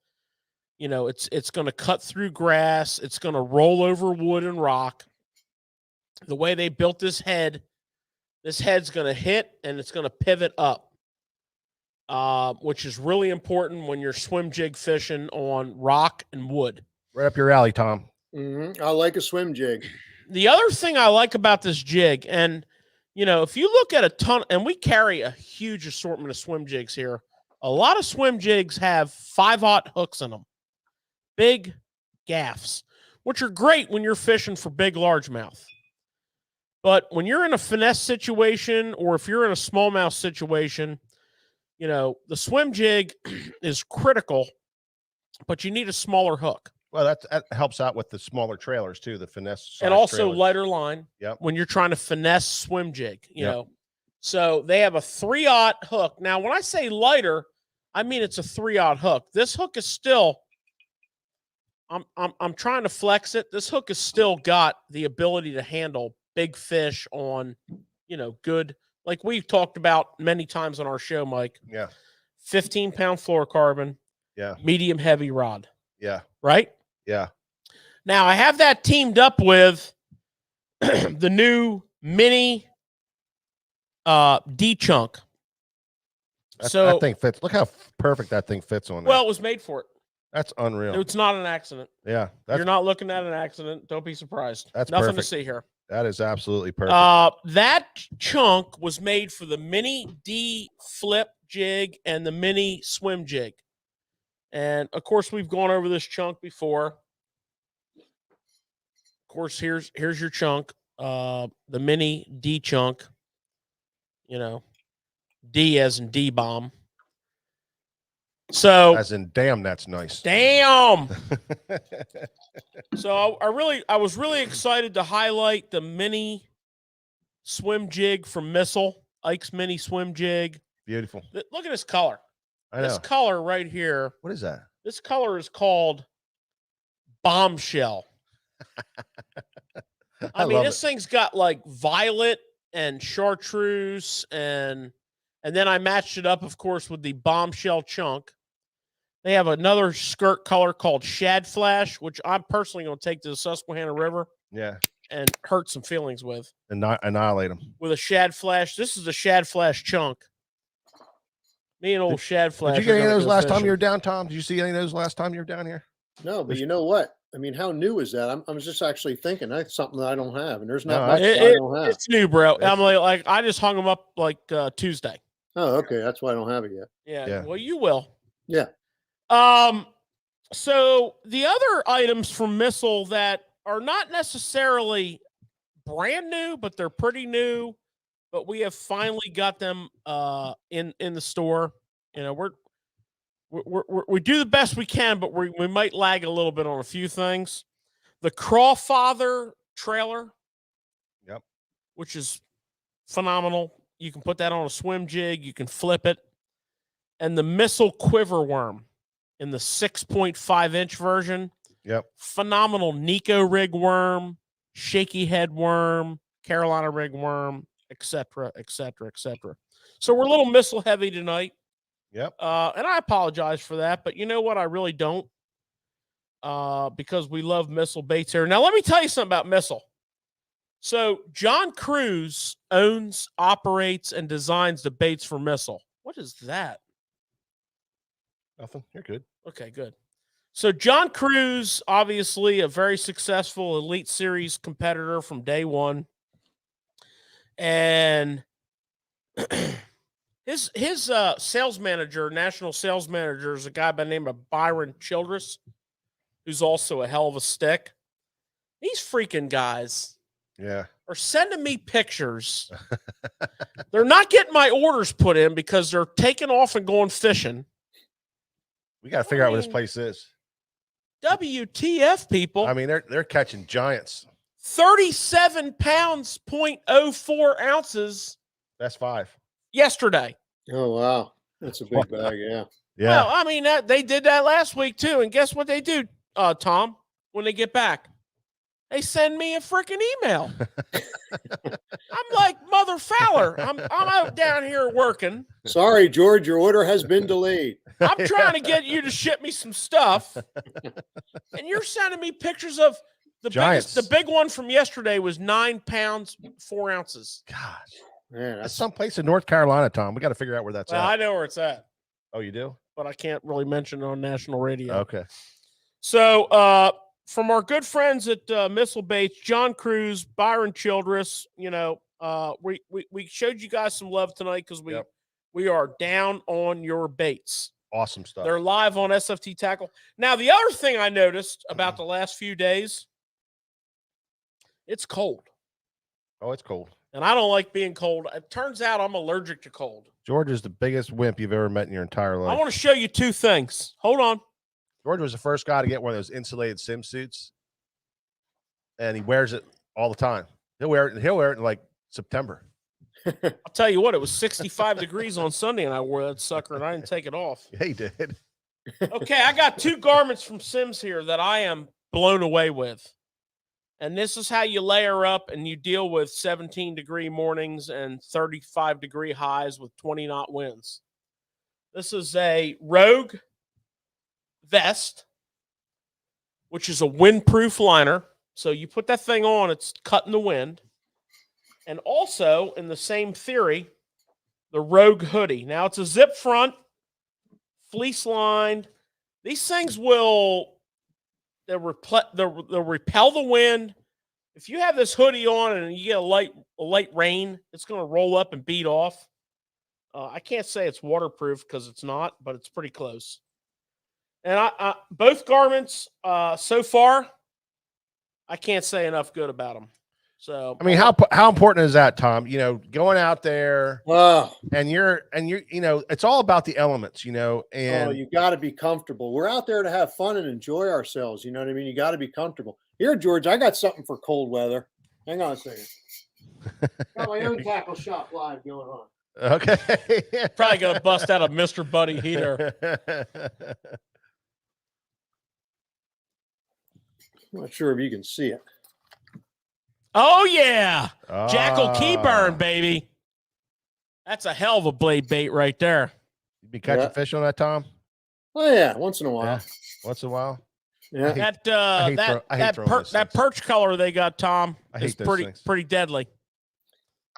It's going to cut through grass. It's going to roll over wood and rock. The way they built this head's going to hit and it's going to pivot up. Which is really important when you're swim jig fishing on rock and wood. Right up your alley, Tom. Mm-hmm. I like a swim jig. The other thing I like about this jig, and if you look at a ton, and we carry a huge assortment of swim jigs here. A lot of swim jigs have 5/0 hooks in them, big gaffs, which are great when you're fishing for big largemouth. But when you're in a finesse situation, or if you're in a smallmouth situation, the swim jig is critical, but you need a smaller hook. Well, that helps out with the smaller trailers too, the finesse. And also trailers. lighter line. Yep. When you're trying to finesse swim jig, you know. So they have a 3/0 hook. Now, when I say lighter, I mean it's a 3/0 hook. This hook is still, I'm trying to flex it. This hook has still got the ability to handle big fish on, good, like we've talked about many times on our show, Mike. Yeah. 15-pound fluorocarbon. Yeah. Medium heavy rod. Yeah. Right? Yeah. Now I have that teamed up with the new mini D chunk. So that thing fits. Look how perfect that thing fits on there. Well, it was made for it. That's unreal. It's not an accident. Yeah. You're not looking at an accident. Don't be surprised. That's nothing perfect. to see here. That is absolutely perfect. That chunk was made for the mini D flip jig and the mini swim jig. And of course, we've gone over this chunk before. Of course, here's your chunk, the mini D chunk. D as in D bomb. So as in, damn, that's nice. Damn. So I was really excited to highlight the mini swim jig from Missile, Ike's mini swim jig. Beautiful. Look at this color. I know. This color right here. What is that? This color is called bombshell. I mean, this thing's got like violet and chartreuse, and then I matched it up, of course, with the bombshell chunk. They have another skirt color called Shad Flash, which I'm personally going to take to the Susquehanna River. Yeah. And hurt some feelings with. Annihilate them. With a Shad Flash. This is a Shad Flash chunk. Me and old Shad Flash. Did you get any of those last time you were down, Tom? Did you see any of those last time you were down here? No, but you know what? I mean, how new is that? I was just actually thinking that's something that I don't have, and there's not much I don't have. It's new, bro. I'm like I just hung them up like Tuesday. Oh, okay. That's why I don't have it yet. Yeah. Well, you will. Yeah. So the other items from Missile that are not necessarily brand new, but they're pretty new, but we have finally got them in the store. We do the best we can, but we might lag a little bit on a few things. The Crawfather trailer, which is phenomenal. You can put that on a swim jig. You can flip it. And the Missile quiver worm in the 6.5-inch version. Yep. Phenomenal Nico rig worm, shaky head worm, Carolina rig worm, etc., etc., etc. So we're a little Missile heavy tonight. Yep. And I apologize for that, but you know what? I really don't. Because we love Missile baits here. Now, let me tell you something about Missile. So John Cruz owns, operates, and designs the baits for Missile. What is that? Nothing. You're good. Okay, good. So John Cruz, obviously a very successful Elite Series competitor from day one. And his sales manager, national sales manager, is a guy by the name of Byron Childress, who's also a hell of a stick. These freaking guys are sending me pictures. They're not getting my orders put in because they're taking off and going fishing. We got to figure out where this place is. WTF, people. I mean, they're catching giants. 37 pounds, 0.04 ounces. That's 5. Yesterday. Oh, wow. That's a big bag, yeah. Yeah. Well, I mean, they did that last week, too. And guess what they do, Tom, when they get back? They send me a freaking email. I'm like, Mother Fowler, I'm out down here working. Sorry, George, your order has been delayed. I'm trying to get you to ship me some stuff. And you're sending me pictures of the giants. The big one from yesterday was 9 pounds, 4 ounces. Gosh. Man, That's someplace in North Carolina, Tom. We got to figure out where that's at. I know where it's at. Oh, you do? But I can't really mention it on national radio. Okay. So, from our good friends at Missile Baits, John Cruz, Byron Childress, We showed you guys some love tonight because we are down on your baits. Awesome stuff. They're live on SFT Tackle. Now, the other thing I noticed about the last few days, it's cold. Oh, it's cold. And I don't like being cold. It turns out I'm allergic to cold. George is the biggest wimp you've ever met in your entire life. I want to show you two things. Hold on. George was the first guy to get one of those insulated sim suits, and he wears it all the time. He'll wear it in like September. I'll tell you what, it was 65 degrees on Sunday, and I wore that sucker, and I didn't take it off. Yeah, he did. Okay, I got two garments from Sims here that I am blown away with. And this is how you layer up and you deal with 17-degree mornings and 35-degree highs with 20-knot winds. This is a Rogue vest, which is a windproof liner. So you put that thing on, it's cutting the wind. And also, in the same theory, the Rogue hoodie. Now, it's a zip front, fleece lined. These things will they'll repel the wind. If you have this hoodie on and you get a light rain, it's going to roll up and beat off. I can't say it's waterproof because it's not, but it's pretty close. And I both garments so far, I can't say enough good about them. So I mean, how important is that, Tom? You know, going out there, and you're you know, it's all about the elements, you know, and you got to be comfortable. We're out there to have fun and enjoy ourselves. You know what I mean? You got to be comfortable. Here, George, I got something for cold weather. Hang on a second. Got my own tackle shop live going on. Okay. Probably gonna bust out a Mr. Buddy heater. I'm not sure if you can see it. Oh, yeah. Jackal Keyburn, baby. That's a hell of a blade bait right there. You be catching fish on that, Tom? Oh, yeah. Once in a while. Yeah. Once in a while. Yeah. That perch color they got, Tom, is pretty deadly.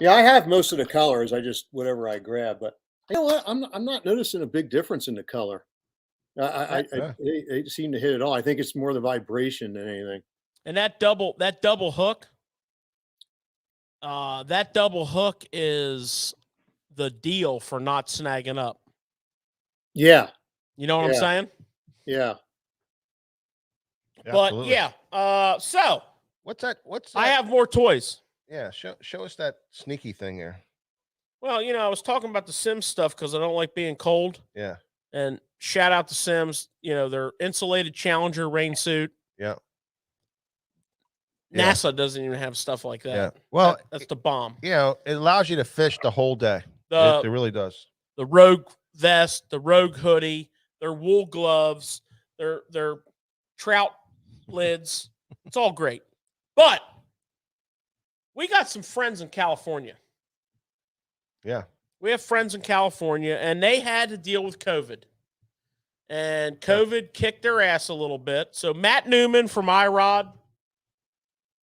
Yeah, I have most of the colors. I just whatever I grab. But you know what? I'm not noticing a big difference in the color. They seem to hit it all. I think it's more the vibration than anything. And that double hook. That double hook is the deal for not snagging up. Yeah. You know what I'm saying? Yeah. But absolutely. so what's that? I have more toys. Yeah, show us that sneaky thing there. Well, you know, I was talking about the Sims stuff because I don't like being cold. Yeah. And shout out to Sims, you know, their insulated Challenger rain suit. Yeah. NASA doesn't even have stuff like that. Yeah. Well, that's the bomb. You know, it allows you to fish the whole day. It really does. The Rogue vest, the Rogue hoodie, their wool gloves, their trout lids. It's all great. But we got some friends in California. Yeah. We have friends in California, and they had to deal with COVID. And COVID kicked their ass a little bit. So Matt Newman from iRod,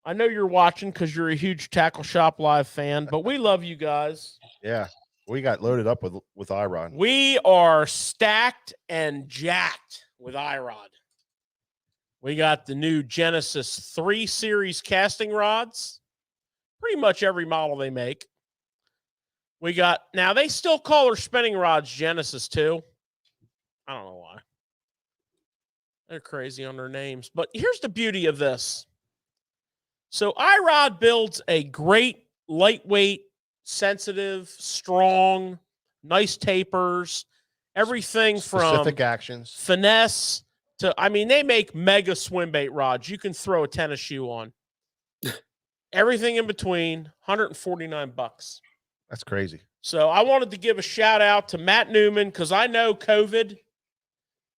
I know you're watching because you're a huge Tackle Shop Live fan, but we love you guys. Yeah. We got loaded up with iRod. We are stacked and jacked with iRod. We got the new Genesis 3 Series casting rods. Pretty much every model they make. We got, now they still call their spinning rods Genesis too. I don't know why. They're crazy on their names. But here's the beauty of this. So iRod builds a great, lightweight, sensitive, strong, nice tapers, everything from specific actions, finesse to, I mean, they make mega swim bait rods you can throw a tennis shoe on. Everything in between, $149. That's crazy. So I wanted to give a shout out to Matt Newman because I know COVID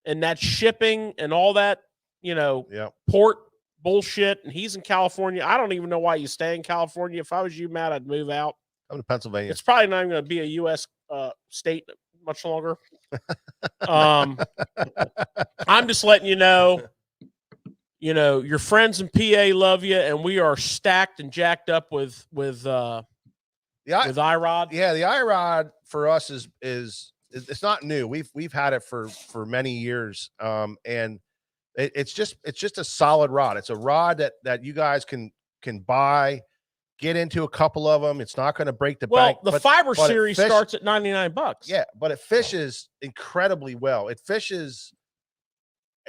and that shipping and all that, you know, port bullshit. And he's in California. I don't even know why you stay in California. If I was you, Matt, I'd move out. I'm in Pennsylvania. It's probably not even going to be a U.S. State much longer. I'm just letting you know, your friends in PA love you, and we are stacked and jacked up with iRod. Yeah, the iRod for us is it's not new. We've had it for many years, and it's just a solid rod. It's a rod that you guys can buy, get into a couple of them. It's not going to break the bank. Well, the fiber but series starts at $99. Yeah, but it fishes incredibly well. It fishes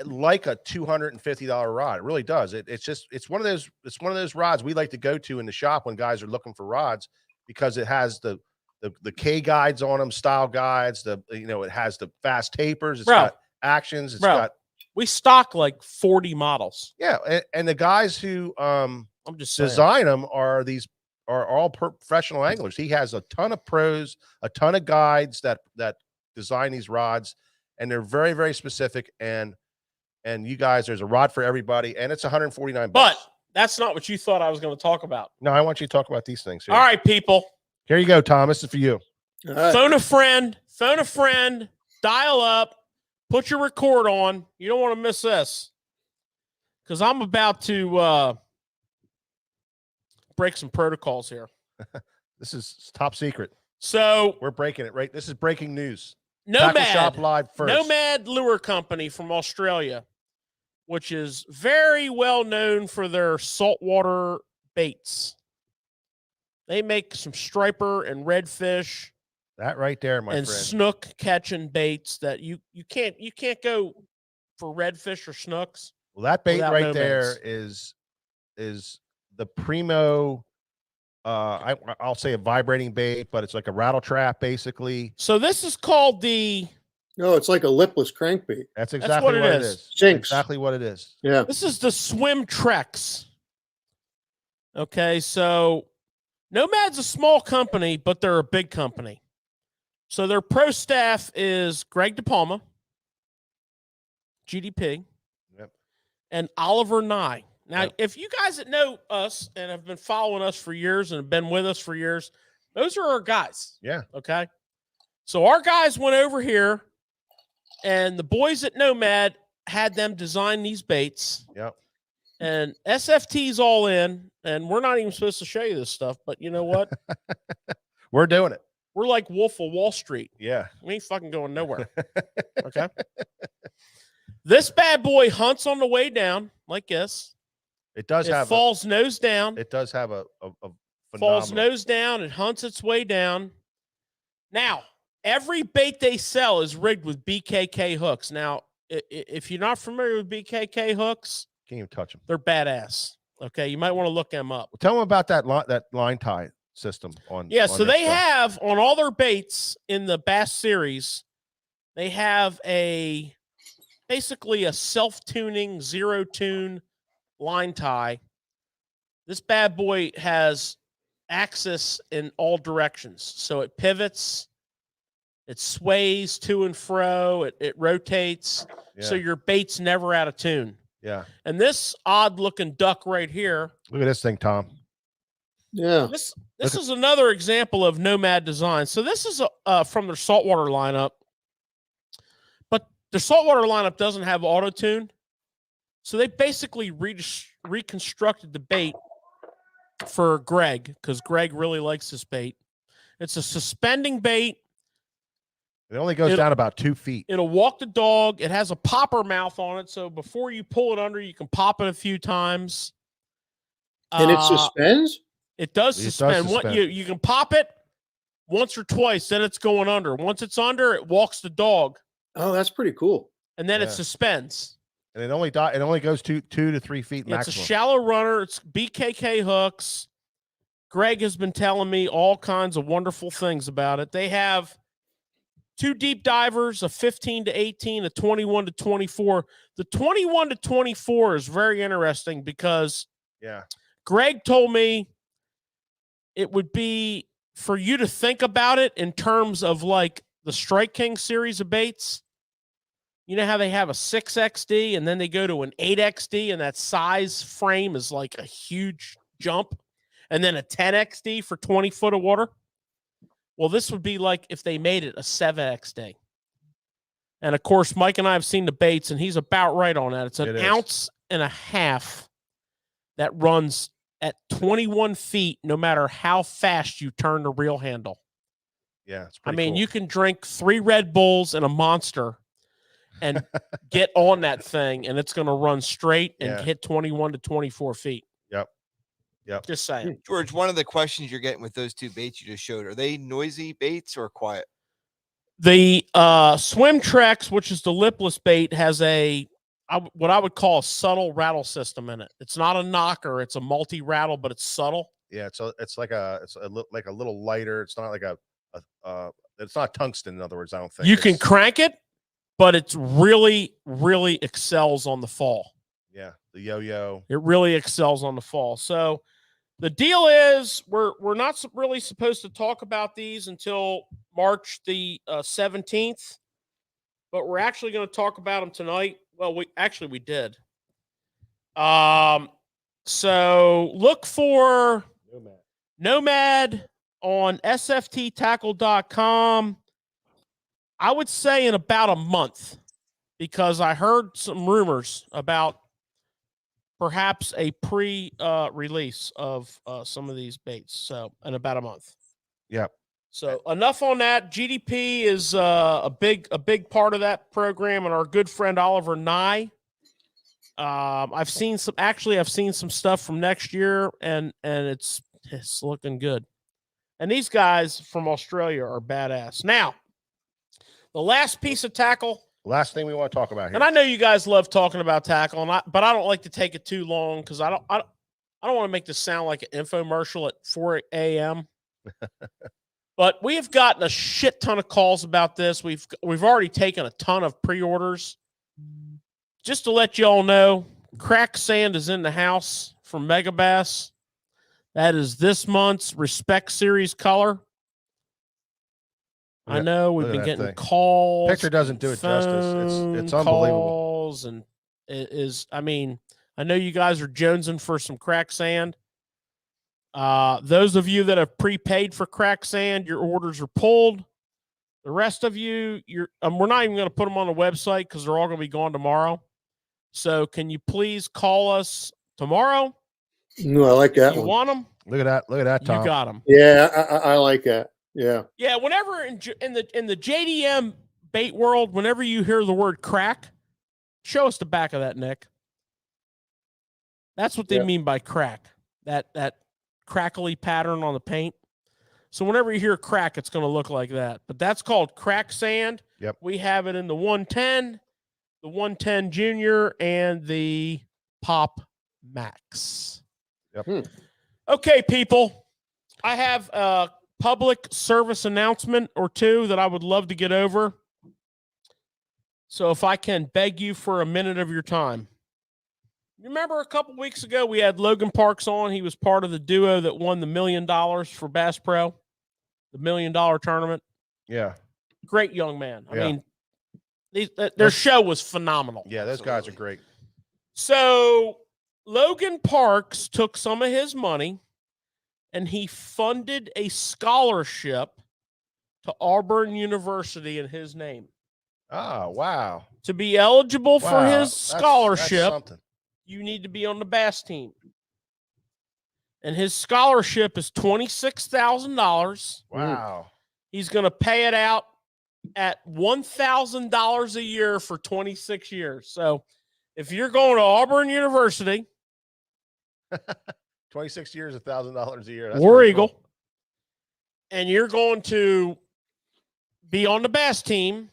like a $250 rod. It really does. It's one of those rods we like to go to in the shop when guys are looking for rods, because it has the K guides on them, style guides. It has the fast tapers. It's got actions. It's got. We stock like 40 models. Yeah, and the guys who I'm just saying. design them are all professional anglers. He has a ton of pros, a ton of guides that design these rods, and they're very, very specific. And you guys, there's a rod for everybody, and it's $149. But that's not what you thought I was going to talk about. No, I want you to talk about these things here. All right, people. Here you go, Tom. This is for you. Right. Phone a friend, dial up, put your record on. You don't want to miss this, because I'm about to break some protocols here. This is top secret. So we're breaking it, right? This is breaking news. Tackle Shop Live first. Nomad Lure Company from Australia, which is very well known for their saltwater baits. They make some striper and redfish. That right there, my and friend. Snook catching baits that you can't go for redfish or snooks. Well, that bait right Nomads. there is the primo. I'll say a vibrating bait, but it's like a rattle trap basically. So this is called the. No, it's like a lipless crankbait. That's exactly what it is. Sinks. Exactly what it is. Yeah. This is the Swim Trex. Okay, so Nomad's a small company, but they're a big company. So their pro staff is Greg De Palma, GDP, and Oliver Nye. Now, if you guys that know us and have been following us for years and have been with us for years, those are our guys. Yeah. Okay. So our guys went over here, and the boys at Nomad had them design these baits. Yep. And SFT's all in, and we're not even supposed to show you this stuff, but you know what? We're doing it. We're like Wolf of Wall Street. Yeah. We ain't fucking going nowhere. Okay. This bad boy hunts on the way down like this. It does have falls nose down. It does have a falls nose down. It hunts its way down. Now, every bait they sell is rigged with Bkk hooks. Now, if you're not familiar with Bkk hooks, can't even touch them. They're badass. Okay, you might want to look them up. Well, tell them about that line tie system on. Yeah, on so they have on all their baits in the Bass series, they have basically a self-tuning, zero tune line tie. This bad boy has axis in all directions. So it pivots, it sways to and fro, it rotates. Yeah. So your bait's never out of tune. Yeah. And this odd looking duck right here. Look at this thing, Tom. Yeah. This is another example of Nomad design. So this is from their saltwater lineup. But their saltwater lineup doesn't have auto tune. So they basically reconstructed the bait for Greg, because Greg really likes this bait. It's a suspending bait. It only goes down about 2 feet. It'll walk the dog. It has a popper mouth on it, so before you pull it under, you can pop it a few times. And it suspends? It does suspend. You can pop it once or twice, then it's going under. Once it's under, it walks the dog. Oh, that's pretty cool. And then it suspends. And it only goes 2 to 3 feet maximum. It's a shallow runner. It's Bkk Hooks. Greg has been telling me all kinds of wonderful things about it. They have 2 deep divers, a 15 to 18, a 21 to 24. The 21 to 24 is very interesting because Greg told me it would be for you to think about it in terms of like the Strike King series of baits. You know how they have a 6XD and then they go to an 8XD, and that size frame is like a huge jump, and then a 10XD for 20 foot of water? Well, this would be like if they made it a 7XD. And of course, Mike and I have seen the baits, and he's about right on that. It's an ounce and a half that runs at 21 feet, no matter how fast you turn the reel handle. Yeah, it's pretty cool. You can drink 3 Red Bulls and a Monster and get on that thing, and it's going to run straight and hit 21 to 24 feet. Yep. Yep. Just saying. George, one of the questions you're getting with those two baits you just showed, are they noisy baits or quiet? The Swim Trex, which is the lipless bait, has what I would call a subtle rattle system in it. It's not a knocker; it's a multi-rattle, but it's subtle. Yeah, it's like a little lighter. It's not like it's not tungsten. In other words, I don't think you can crank it, but it's really, really excels on the fall. Yeah, the yo-yo. It really excels on the fall. So the deal is we're not really supposed to talk about these until March the 17th, but we're actually going to talk about them tonight. Well, we did. So look for Nomad on sfttackle.com. I would say in about a month, because I heard some rumors about perhaps a pre-release of some of these baits. So in about a month. Yep. So enough on that. GDP is a big part of that program, and our good friend Oliver Nye. I've seen some stuff from next year, and it's looking good. And these guys from Australia are badass. Now, the last piece of tackle. Last thing we want to talk about here. And I know you guys love talking about tackle, but I don't like to take it too long because I don't want to make this sound like an infomercial at 4 a.m. But we have gotten a shit ton of calls about this. We've already taken a ton of pre-orders. Just to let you all know, Crack Sand is in the house from Megabass. That is this month's Respect Series color. I know we've been getting calls. Picture doesn't do it justice. It's unbelievable. And it is. I mean, I know you guys are jonesing for some Crack Sand. Those of you that have prepaid for Crack Sand, your orders are pulled. The rest of you, we're not even going to put them on the website because they're all going to be gone tomorrow. So can you please call us tomorrow? No, I like that you one. Want them? Look at that, Tom. You got them. Yeah, I like that. Yeah. Yeah. Whenever in the JDM bait world, whenever you hear the word crack, show us the back of that, Nick. That's what they mean by crack. That crackly pattern on the paint. So whenever you hear crack, it's going to look like that. But that's called Crack Sand. Yep. We have it in the 110, the 110 Junior, and the Pop Max. Yep. Okay, people. I have a public service announcement or two that I would love to get over. So if I can beg you for a minute of your time. Remember a couple weeks ago we had Logan Parks on. He was part of the duo that won the $1 million for Bass Pro, the $1 million tournament. Yeah. Great young man. I mean, their show was phenomenal. Yeah, those guys are great. So Logan Parks took some of his money and he funded a scholarship to Auburn University in his name. Oh, wow. To be eligible for his scholarship, that's you need to be on the Bass team. And his scholarship is $26,000. Wow. He's going to pay it out at $1,000 a year for 26 years. So if you're going to Auburn University, 26 years, $1,000 a year. That's War pretty Eagle, cool. and you're going to be on the Bass team,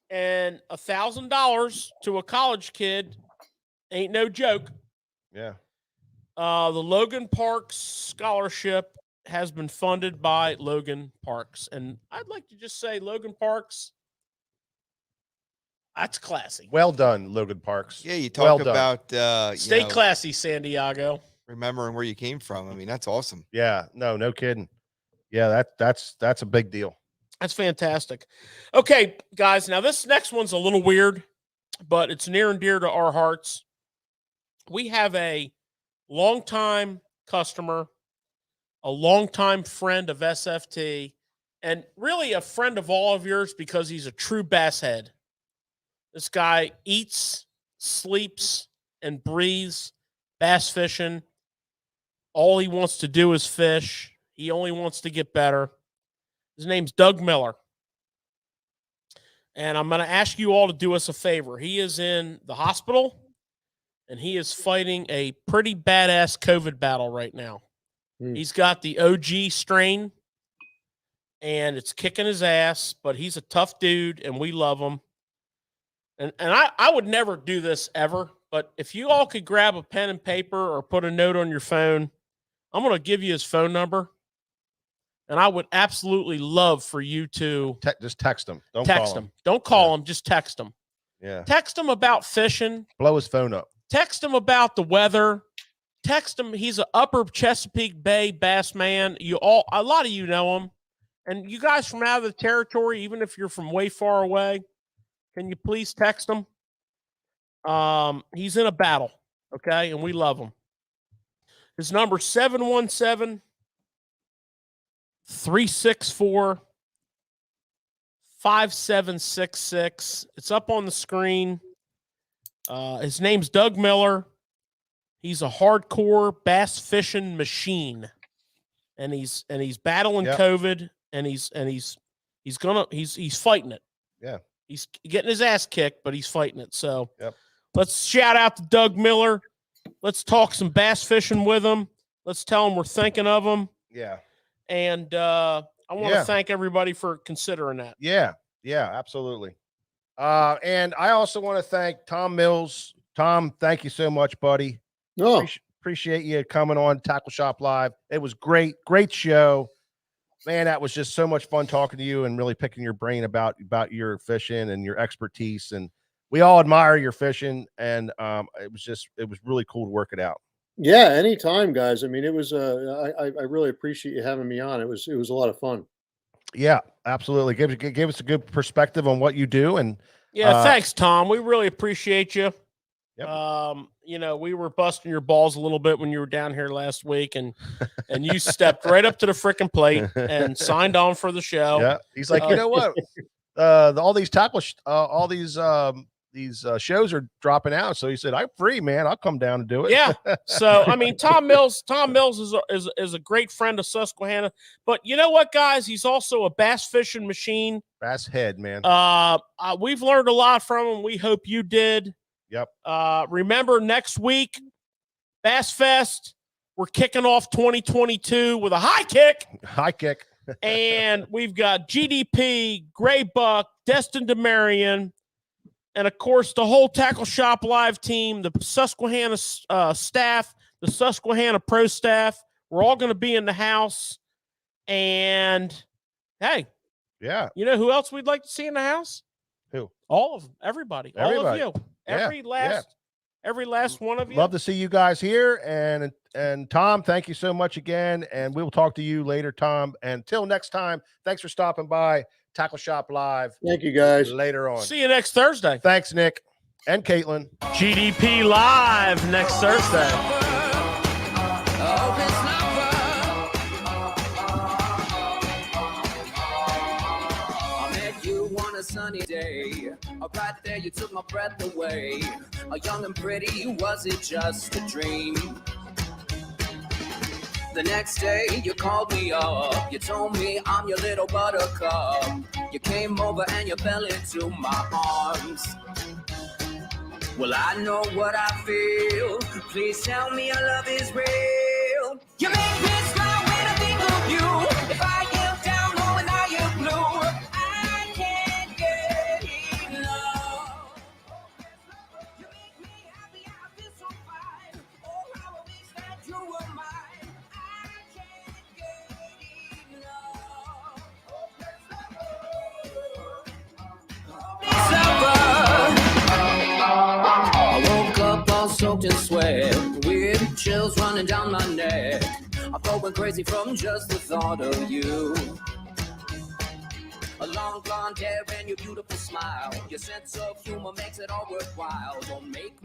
and $1,000 to a college kid ain't no joke. Yeah. The Logan Parks scholarship has been funded by Logan Parks. And I'd like to just say, Logan Parks, that's classy. Well done, Logan Parks. Yeah, you talk about stay classy, San Diego. Remembering where you came from. I mean, that's awesome. Yeah, no kidding. Yeah, that's a big deal. That's fantastic. Okay, guys, now this next one's a little weird, but it's near and dear to our hearts. We have a longtime customer, a longtime friend of SFT, and really a friend of all of yours because he's a true bass head. This guy eats, sleeps, and breathes bass fishing. All he wants to do is fish. He only wants to get better. His name's Doug Miller. And I'm going to ask you all to do us a favor. He is in the hospital, and he is fighting a pretty badass COVID battle right now. He's got the OG strain, and it's kicking his ass, but he's a tough dude, and we love him. And I would never do this ever, but if you all could grab a pen and paper or put a note on your phone, I'm going to give you his phone number, and I would absolutely love for you to just text him. Don't text call him. Don't call him. Just text him. Yeah. Text him about fishing. Blow his phone up. Text him about the weather. Text him. He's an Upper Chesapeake Bay bass man. A lot of you know him, and you guys from out of the territory, even if you're from way far away, can you please text him? He's in a battle, okay, and we love him. His number 717-364-5766. It's up on the screen. His name's Doug Miller. He's a hardcore bass fishing machine, and he's battling COVID, and he's fighting it. Yeah, he's getting his ass kicked, but he's fighting it. So let's shout out to Doug Miller. Let's talk some bass fishing with him. Let's tell him we're thinking of him. Yeah, and I want to thank everybody for considering that. Yeah, absolutely. And I also want to thank Tom Mills. Tom, thank you so much, buddy. No, appreciate you coming on Tackle Shop Live. It was great show, man. That was just so much fun talking to you and really picking your brain about your fishing and your expertise. And we all admire your fishing, and it was really cool to work it out. Yeah, anytime, guys. I mean, it was I really appreciate you having me on. It was a lot of fun. Yeah, absolutely. Give us a good perspective on what you do. And thanks, Tom. We really appreciate you. Yep. We were busting your balls a little bit when you were down here last week, and you stepped right up to the freaking plate and signed on for the show. Yeah, he's like, you know what? All these these shows are dropping out. So he said, I'm free, man. I'll come down and do it. Yeah. So, I mean, Tom Mills is a great friend of Susquehanna, but you know what, guys? He's also a bass fishing machine. Bass head, man. We've learned a lot from him. We hope you did. Yep. Remember next week, Bass Fest, we're kicking off 2022 with a high kick. And we've got GDP, Gray Buck, Destin DeMarion, and, of course, the whole Tackle Shop Live team, the Susquehanna staff, the Susquehanna pro staff. We're all going to be in the house. And, hey. Yeah. You know who else we'd like to see in the house? Who? All of them. Everybody. All of you. Every last one of you. Love to see you guys here. And Tom, thank you so much again. And we'll talk to you later, Tom. And until next time, thanks for stopping by Tackle Shop Live. Thank you, guys. Later on. See you next Thursday. Thanks, Nick and Caitlin. GDP Live next Thursday. Sunny day, right there you took my breath away. Young and pretty, was it just a dream? The next day you called me up, you told me I'm your little buttercup. You came over and you fell into my arms. Well, I know what I feel. Please tell me your love is real. You make me smile when I think of you. If I am down, oh, and I am blue, soaked in sweat, with chills running down my neck. I'm going crazy from just the thought of you. A long blonde hair and your beautiful smile. Your sense of humor makes it all worthwhile. Don't make